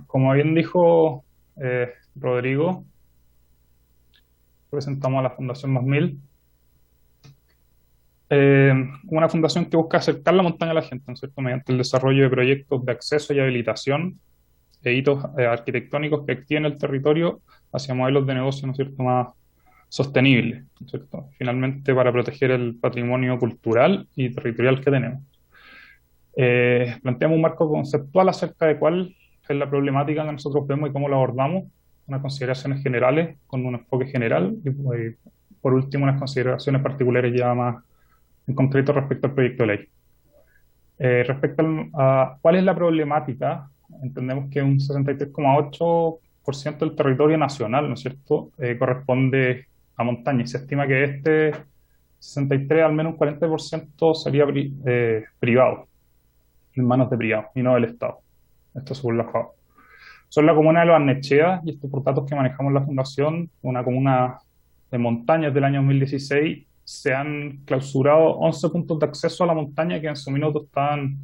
Como bien dijo Rodrigo, presentamos a la Fundación Más Mil, una fundación que busca acercar la montaña a la gente, ¿no es cierto?, mediante el desarrollo de proyectos de acceso y habilitación e hitos arquitectónicos que activen el territorio hacia modelos de negocio, ¿no es cierto?, más sostenibles, ¿no es cierto?, finalmente para proteger el patrimonio cultural y territorial que tenemos. Planteamos un marco conceptual acerca de cuál es la problemática que nosotros vemos y cómo la abordamos, unas consideraciones generales con un enfoque general y por último unas consideraciones particulares ya más en concreto respecto al proyecto de ley. Respecto a cuál es la problemática, entendemos que un 63,8% del territorio nacional, ¿no es cierto?, corresponde a montaña y se estima que este 63, al menos un 40% sería privado, en manos de privados y no del Estado. Esto según la FAO. son la comuna de Los Arnechea, y esto por datos que manejamos en la Fundación, una comuna de montañas del año 2016, se han clausurado 11 puntos de acceso a la montaña que en su minuto estaban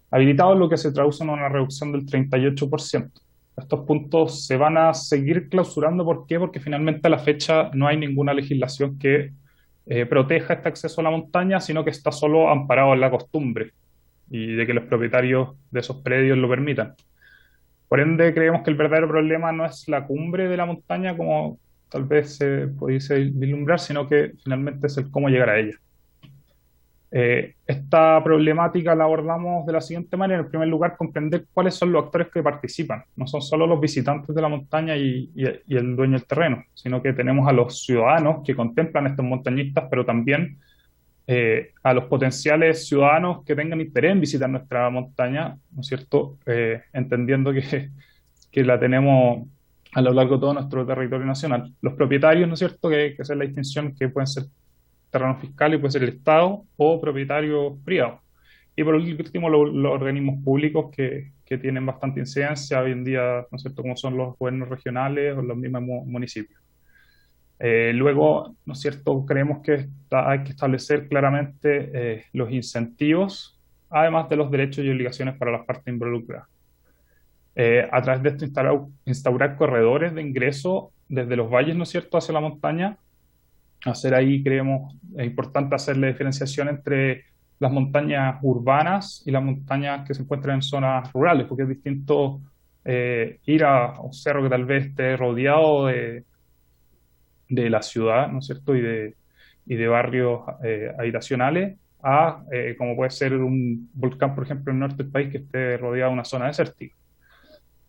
habilitados, lo que se traduce en una reducción del 38%. Estos puntos se van a seguir clausurando. ¿Por qué? Porque finalmente a la fecha no hay ninguna legislación que proteja este acceso a la montaña, sino que está solo amparado en la costumbre y de que los propietarios de esos predios lo permitan. Por ende, creemos que el verdadero problema no es la cumbre de la montaña, como tal vez se pudiese vislumbrar, sino que finalmente es el cómo llegar a ella. Esta problemática la abordamos de la siguiente manera. En primer lugar, comprender cuáles son los actores que participan. No son solo los visitantes de la montaña y el dueño del terreno, sino que tenemos a los ciudadanos que contemplan estos montañistas, pero también a los potenciales ciudadanos que tengan interés en visitar nuestra montaña, ¿no es cierto? Entendiendo que la tenemos a lo largo de todo nuestro territorio nacional. Los propietarios, ¿no es cierto? Que esa es la distinción, que pueden ser terrenos fiscales, puede ser el Estado o propietarios privados. Y por último, los organismos públicos que tienen bastante incidencia hoy en día, ¿no es cierto?, como son los gobiernos regionales o los mismos municipios. Luego, ¿no es cierto?, creemos que hay que establecer claramente los incentivos, además de los derechos y obligaciones para las partes involucradas. A través de esto, instaurar corredores de ingreso desde los valles, ¿no es cierto?, hacia la montaña. Hacer ahí, creemos, es importante hacer la diferenciación entre las montañas urbanas y las montañas que se encuentran en zonas rurales, porque es distinto ir a un cerro que tal vez esté rodeado de la ciudad, ¿no es cierto?, y de barrios habitacionales, a como puede ser un volcán, por ejemplo, en el norte del país, que esté rodeado de una zona desértica.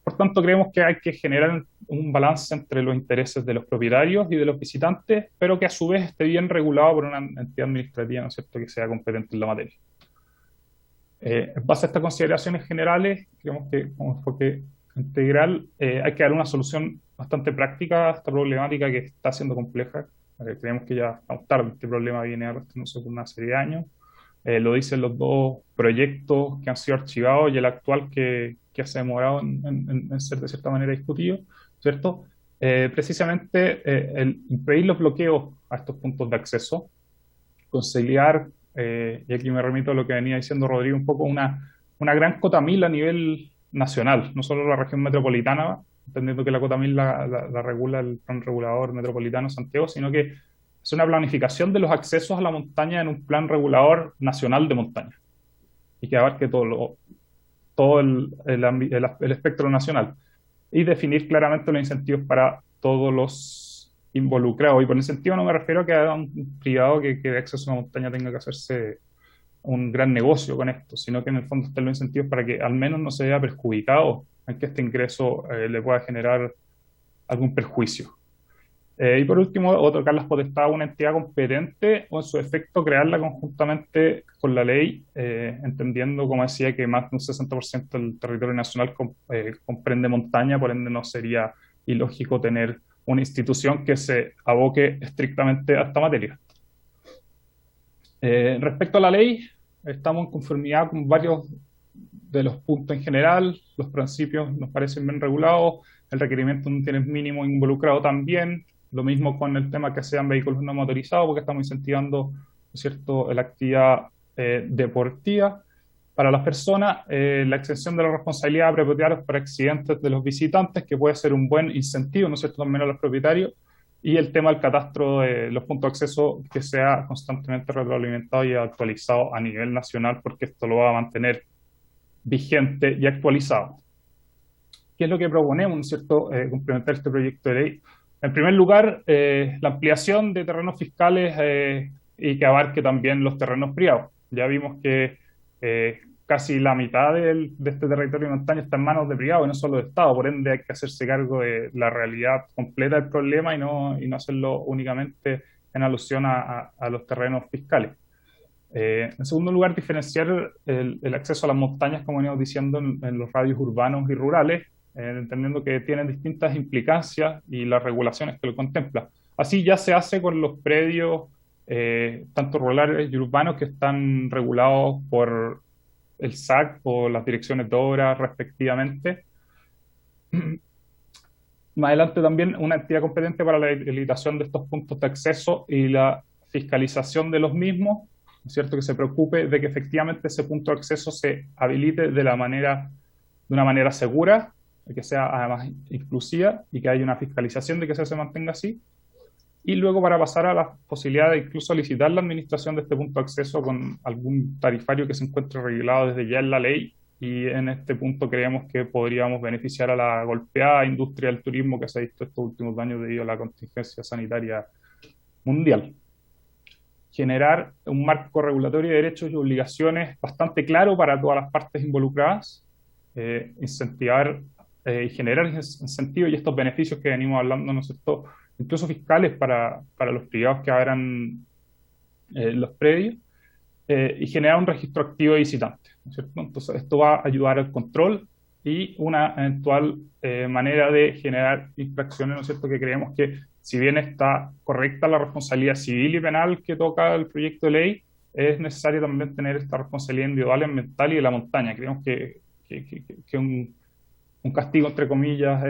Por tanto, creemos que hay que generar un balance entre los intereses de los propietarios y de los visitantes, pero que a su vez esté bien regulado por una entidad administrativa, ¿no es cierto?, que sea competente en la materia. En base a estas consideraciones generales, creemos que como enfoque integral hay que dar una solución bastante práctica a esta problemática que está siendo compleja. Creemos que ya estamos tarde, este problema viene arrastrándose por una serie de años. Lo dicen los dos proyectos que han sido archivados y el actual que se ha demorado en ser de cierta manera discutido, ¿cierto? Precisamente el impedir los bloqueos a estos puntos de acceso, conciliar, y aquí me remito a lo que venía diciendo Rodrigo, un poco una gran cota 1000 a nivel nacional, no solo la región metropolitana, entendiendo que la cota 1000 la regula el plan regulador metropolitano Santiago, sino que es una planificación de los accesos a la montaña en un plan regulador nacional de montaña y que abarque todo el espectro nacional y definir claramente los incentivos para todos los involucrados. Y por incentivo no me refiero a que a un privado que de acceso a una montaña tenga que hacerse un gran negocio con esto, sino que en el fondo estén los incentivos para que al menos no se vea perjudicado en que este ingreso le pueda generar algún perjuicio. Y por último, otorgar las potestades a una entidad competente o en su efecto crearla conjuntamente con la ley, entendiendo, como decía, que más de un 60% del territorio nacional comprende montaña, por ende no sería ilógico tener una institución que se aboque estrictamente a esta materia. Respecto a la ley, estamos en conformidad con varios de los puntos en general, los principios nos parecen bien regulados, el requerimiento de un interés mínimo involucrado también, lo mismo con el tema que sean vehículos no motorizados, porque estamos incentivando, ¿no es cierto?, la actividad deportiva para las personas, la exención de la responsabilidad de propietarios para accidentes de los visitantes, que puede ser un buen incentivo, ¿no es cierto?, también a los propietarios, y el tema del catastro de los puntos de acceso que sea constantemente retroalimentado y actualizado a nivel nacional, porque esto lo va a mantener vigente y actualizado. ¿Qué es lo que proponemos, ¿no es cierto?, complementar este proyecto de ley? En primer lugar, la ampliación de terrenos fiscales y que abarque también los terrenos privados. Ya vimos que casi la mitad de este territorio de montaña está en manos de privados y no solo de Estado, por ende hay que hacerse cargo de la realidad completa del problema y no hacerlo únicamente en alusión a los terrenos fiscales. En segundo lugar, diferenciar el acceso a las montañas, como veníamos diciendo, en los radios urbanos y rurales, entendiendo que tienen distintas implicancias y las regulaciones que lo contemplan. Así ya se hace con los predios, tanto rurales y urbanos, que están regulados por el SAC o las direcciones de obra respectivamente. Más adelante también una entidad competente para la habilitación de estos puntos de acceso y la fiscalización de los mismos, ¿no es cierto? Que se preocupe de que efectivamente ese punto de acceso se habilite de una manera segura, que sea además inclusiva y que haya una fiscalización de que se mantenga así. Y luego para pasar a la posibilidad de incluso licitar la administración de este punto de acceso con algún tarifario que se encuentre regulado desde ya en la ley, y en este punto creemos que podríamos beneficiar a la golpeada industria del turismo que se ha visto estos últimos años debido a la contingencia sanitaria mundial. Generar un marco regulatorio de derechos y obligaciones bastante claro para todas las partes involucradas, incentivar y generar incentivos y estos beneficios que venimos hablando, ¿no es cierto?, incluso fiscales para los privados que abran los predios, y generar un registro activo de visitantes, ¿no es cierto? Entonces esto va a ayudar al control y una eventual manera de generar infracciones, ¿no es cierto?, que creemos que si bien está correcta la responsabilidad civil y penal que toca el proyecto de ley, es necesario también tener esta responsabilidad individual, ambiental y de la montaña. Creemos que un castigo, entre comillas,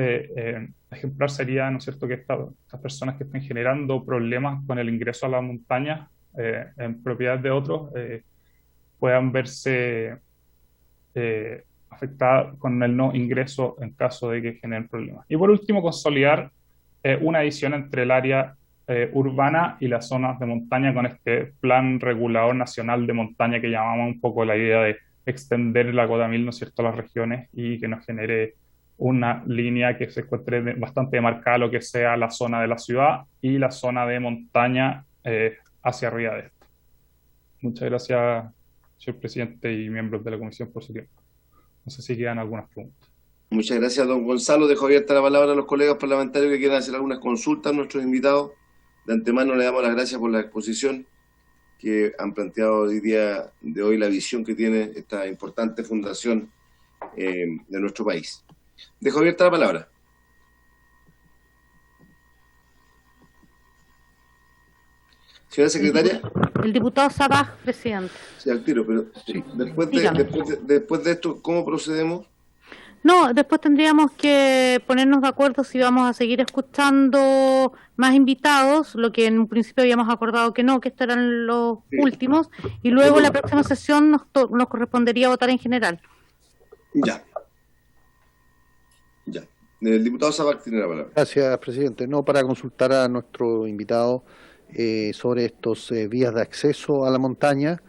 ejemplar sería, ¿no es cierto?, que estas personas que estén generando problemas con el ingreso a la montaña en propiedad de otros puedan verse afectadas con el no ingreso en caso de que generen problemas. Y por último, consolidar una adición entre el área urbana y las zonas de montaña con este plan regulador nacional de montaña que llamamos un poco la idea de extender la cota 1000, ¿no es cierto?, a las regiones y que nos genere una línea que se encuentre bastante demarcada lo que sea la zona de la ciudad y la zona de montaña hacia arriba de esto. Muchas gracias, señor presidente y miembros de la comisión, por su tiempo. No sé si quedan algunas preguntas. Muchas gracias, don Gonzalo. Dejo abierta la palabra a los colegas parlamentarios que quieran hacer algunas consultas a nuestros invitados. De antemano le damos las gracias por la exposición que han planteado hoy día de hoy, la visión que tiene esta importante fundación de nuestro país. Dejo abierta la palabra. Señora secretaria. El diputado Sabaj, presidente. Sí, al tiro, pero sí. Después de esto, ¿cómo procedemos? No, después tendríamos que ponernos de acuerdo si vamos a seguir escuchando más invitados, lo que en un principio habíamos acordado que no, que estos eran los últimos, y luego la próxima sesión nos correspondería votar en general. Ya. El diputado Sabaj tiene la palabra. Gracias, presidente. No, para consultar a nuestro invitado sobre estos vías de acceso a la montaña,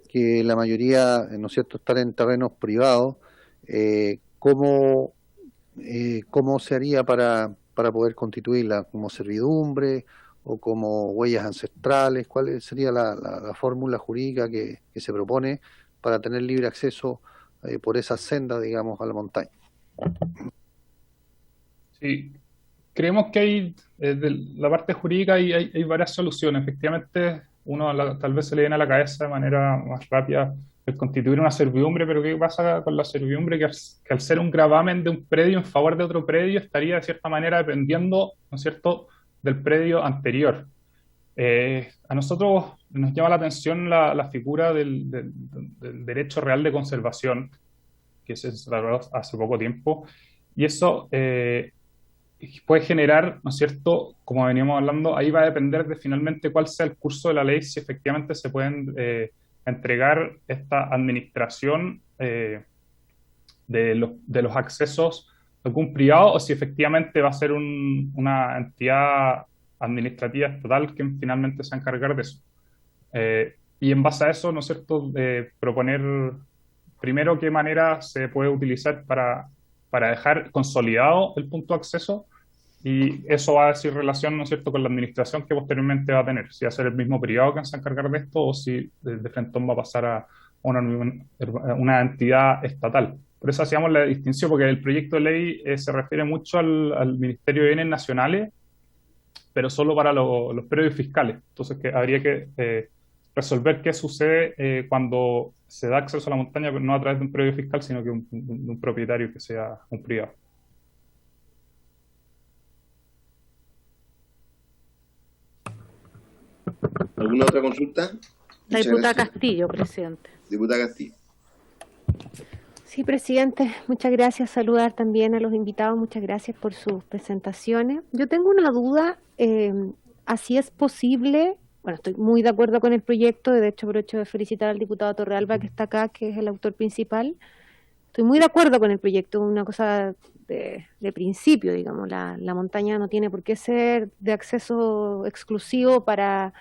que la mayoría, ¿no es cierto?, están en terrenos privados. ¿Cómo se haría para poder constituirla como servidumbre o como huellas ancestrales? ¿Cuál sería la fórmula jurídica que se propone para tener libre acceso por esa senda, digamos, a la montaña? Sí, creemos que hay, de la parte jurídica hay varias soluciones. Efectivamente, uno tal vez se le viene a la cabeza de manera más rápida el constituir una servidumbre, pero ¿qué pasa con la servidumbre? Que al ser un gravamen de un predio en favor de otro predio, estaría de cierta manera dependiendo, ¿no es cierto?, del predio anterior. A nosotros nos llama la atención la figura del derecho real de conservación, que se desarrolló hace poco tiempo, y eso puede generar, ¿no es cierto?, como veníamos hablando, ahí va a depender de finalmente cuál sea el curso de la ley, si efectivamente se pueden entregar esta administración de los accesos a algún privado, o si efectivamente va a ser una entidad administrativa estatal que finalmente se va a encargar de eso. Y en base a eso, ¿no es cierto?, proponer primero qué manera se puede utilizar para dejar consolidado el punto de acceso, y eso va a decir relación, ¿no es cierto?, con la administración que posteriormente va a tener, si va a ser el mismo privado que se va a encargar de esto o si de frente va a pasar a una entidad estatal. Por eso hacíamos la distinción, porque el proyecto de ley se refiere mucho al Ministerio de Bienes Nacionales, pero solo para los predios fiscales. Entonces que habría que resolver qué sucede cuando se da acceso a la montaña, pero no a través de un predio fiscal, sino que un propietario que sea un privado. ¿Alguna otra consulta? La diputada Castillo, presidente. Diputada Castillo. Sí, presidente, muchas gracias. Saludar también a los invitados, muchas gracias por sus presentaciones. Yo tengo una duda, así es posible, bueno, estoy muy de acuerdo con el proyecto, de hecho aprovecho de felicitar al diputado Torrealba que está acá, que es el autor principal. Estoy muy de acuerdo con el proyecto, una cosa de principio, digamos, la montaña no tiene por qué ser de acceso exclusivo para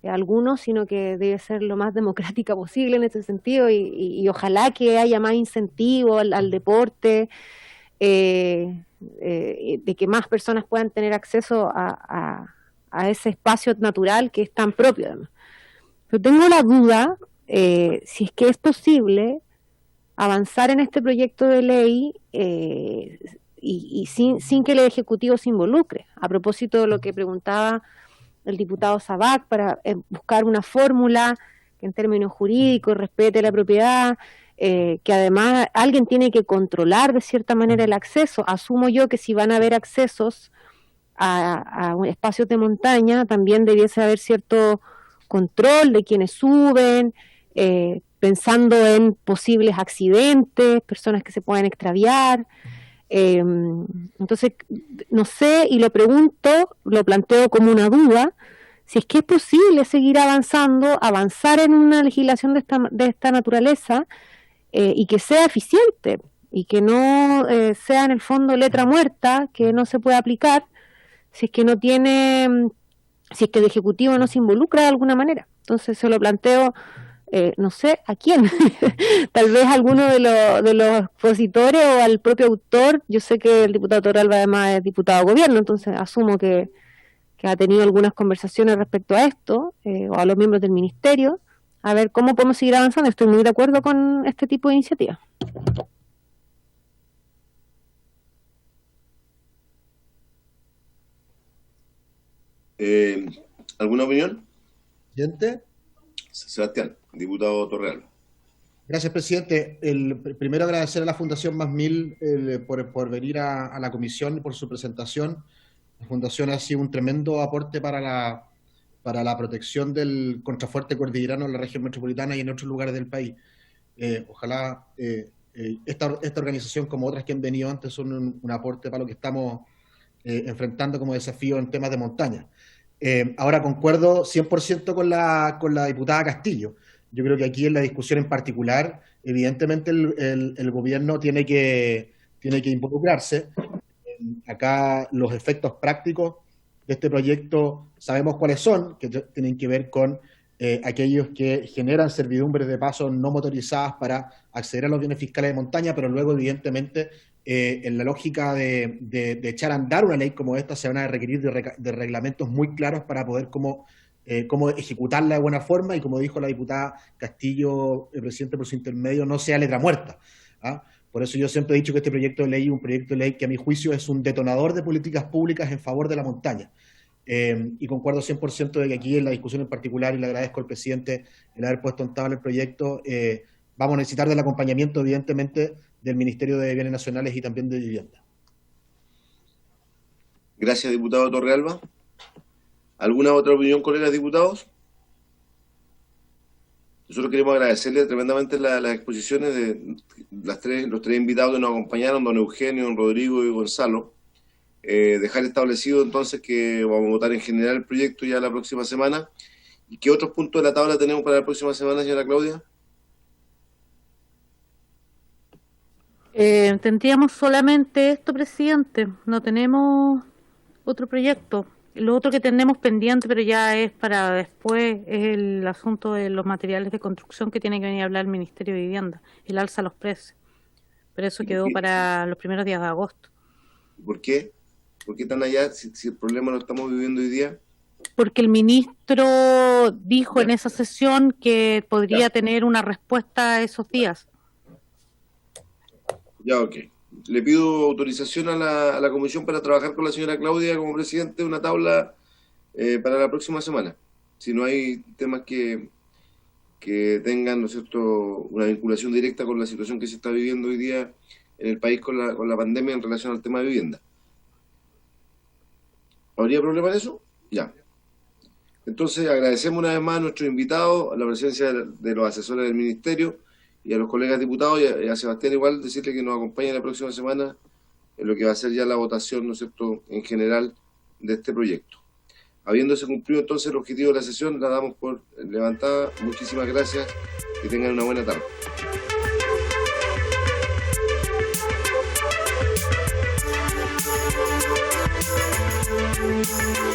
algunos, sino que debe ser lo más democrática posible en ese sentido y ojalá que haya más incentivo al deporte, de que más personas puedan tener acceso a ese espacio natural que es tan propio además. Pero tengo la duda si es que es posible avanzar en este proyecto de ley y sin que el Ejecutivo se involucre. A propósito de lo que preguntaba el diputado Sabac, para buscar una fórmula que en términos jurídicos respete la propiedad, que además alguien tiene que controlar de cierta manera el acceso. Asumo yo que si van a haber accesos a espacios de montaña, también debiese haber cierto control de quienes suben, pensando en posibles accidentes, personas que se puedan extraviar. Entonces, no sé, y lo pregunto, lo planteo como una duda, si es que es posible seguir avanzar en una legislación de esta naturaleza y que sea eficiente y que no sea en el fondo letra muerta, que no se pueda aplicar, si es que no tiene, si es que el Ejecutivo no se involucra de alguna manera. Entonces se lo planteo, no sé a quién, tal vez a alguno de los expositores o al propio autor. Yo sé que el diputado Torrealba además es diputado de gobierno, entonces asumo que ha tenido algunas conversaciones respecto a esto, o a los miembros del ministerio, a ver cómo podemos seguir avanzando. Estoy muy de acuerdo con este tipo de iniciativas. ¿Alguna opinión? Presidente. Sebastián, diputado Torrealba. Gracias, presidente. Primero agradecer a la Fundación Más Mil por venir a la comisión y por su presentación. La Fundación ha sido un tremendo aporte para la protección del contrafuerte cordillerano en la región metropolitana y en otros lugares del país. Ojalá esta organización, como otras que han venido antes, son un aporte para lo que estamos enfrentando como desafío en temas de montaña. Ahora concuerdo 100% con la diputada Castillo. Yo creo que aquí en la discusión en particular, evidentemente el gobierno tiene que involucrarse. Acá los efectos prácticos de este proyecto sabemos cuáles son, que tienen que ver con aquellos que generan servidumbres de paso no motorizadas para acceder a los bienes fiscales de montaña, pero luego evidentemente en la lógica de echar a andar una ley como esta se van a requerir de reglamentos muy claros para poder cómo ejecutarla de buena forma y, como dijo la diputada Castillo, el presidente por su intermedio, no sea letra muerta. ¿Ah? Por eso yo siempre he dicho que este proyecto de ley es un proyecto de ley que a mi juicio es un detonador de políticas públicas en favor de la montaña. Y concuerdo 100% de que aquí en la discusión en particular, y le agradezco al presidente el haber puesto en tabla el proyecto, vamos a necesitar del acompañamiento evidentemente del Ministerio de Bienes Nacionales y también de Vivienda. Gracias, diputado Torrealba. ¿Alguna otra opinión, colegas diputados? Nosotros queremos agradecerle tremendamente las exposiciones de los tres invitados que nos acompañaron, don Eugenio, don Rodrigo y Gonzalo. Dejar establecido entonces que vamos a votar en general el proyecto ya la próxima semana. ¿Y qué otros puntos de la tabla tenemos para la próxima semana, señora Claudia? Tendríamos solamente esto, presidente. No tenemos otro proyecto. Lo otro que tenemos pendiente, pero ya es para después, es el asunto de los materiales de construcción que tiene que venir a hablar el Ministerio de Vivienda, el alza a los precios. Pero eso quedó para los primeros días de agosto. ¿Por qué? ¿Por qué tan allá si el problema lo estamos viviendo hoy día? Porque el ministro dijo en esa sesión que podría tener una respuesta a esos días. Ya, ok. Le pido autorización a la comisión para trabajar con la señora Claudia como presidente de una tabla para la próxima semana. Si no hay temas que tengan, ¿no es cierto?, una vinculación directa con la situación que se está viviendo hoy día en el país con la pandemia en relación al tema de vivienda. ¿Habría problema en eso? Ya. Entonces agradecemos una vez más a nuestros invitados, a la presencia de los asesores del Ministerio y a los colegas diputados y a Sebastián igual decirle que nos acompañe la próxima semana en lo que va a ser ya la votación, ¿no es cierto?, en general de este proyecto. Habiéndose cumplido entonces el objetivo de la sesión, la damos por levantada. Muchísimas gracias y tengan una buena tarde. Thank you.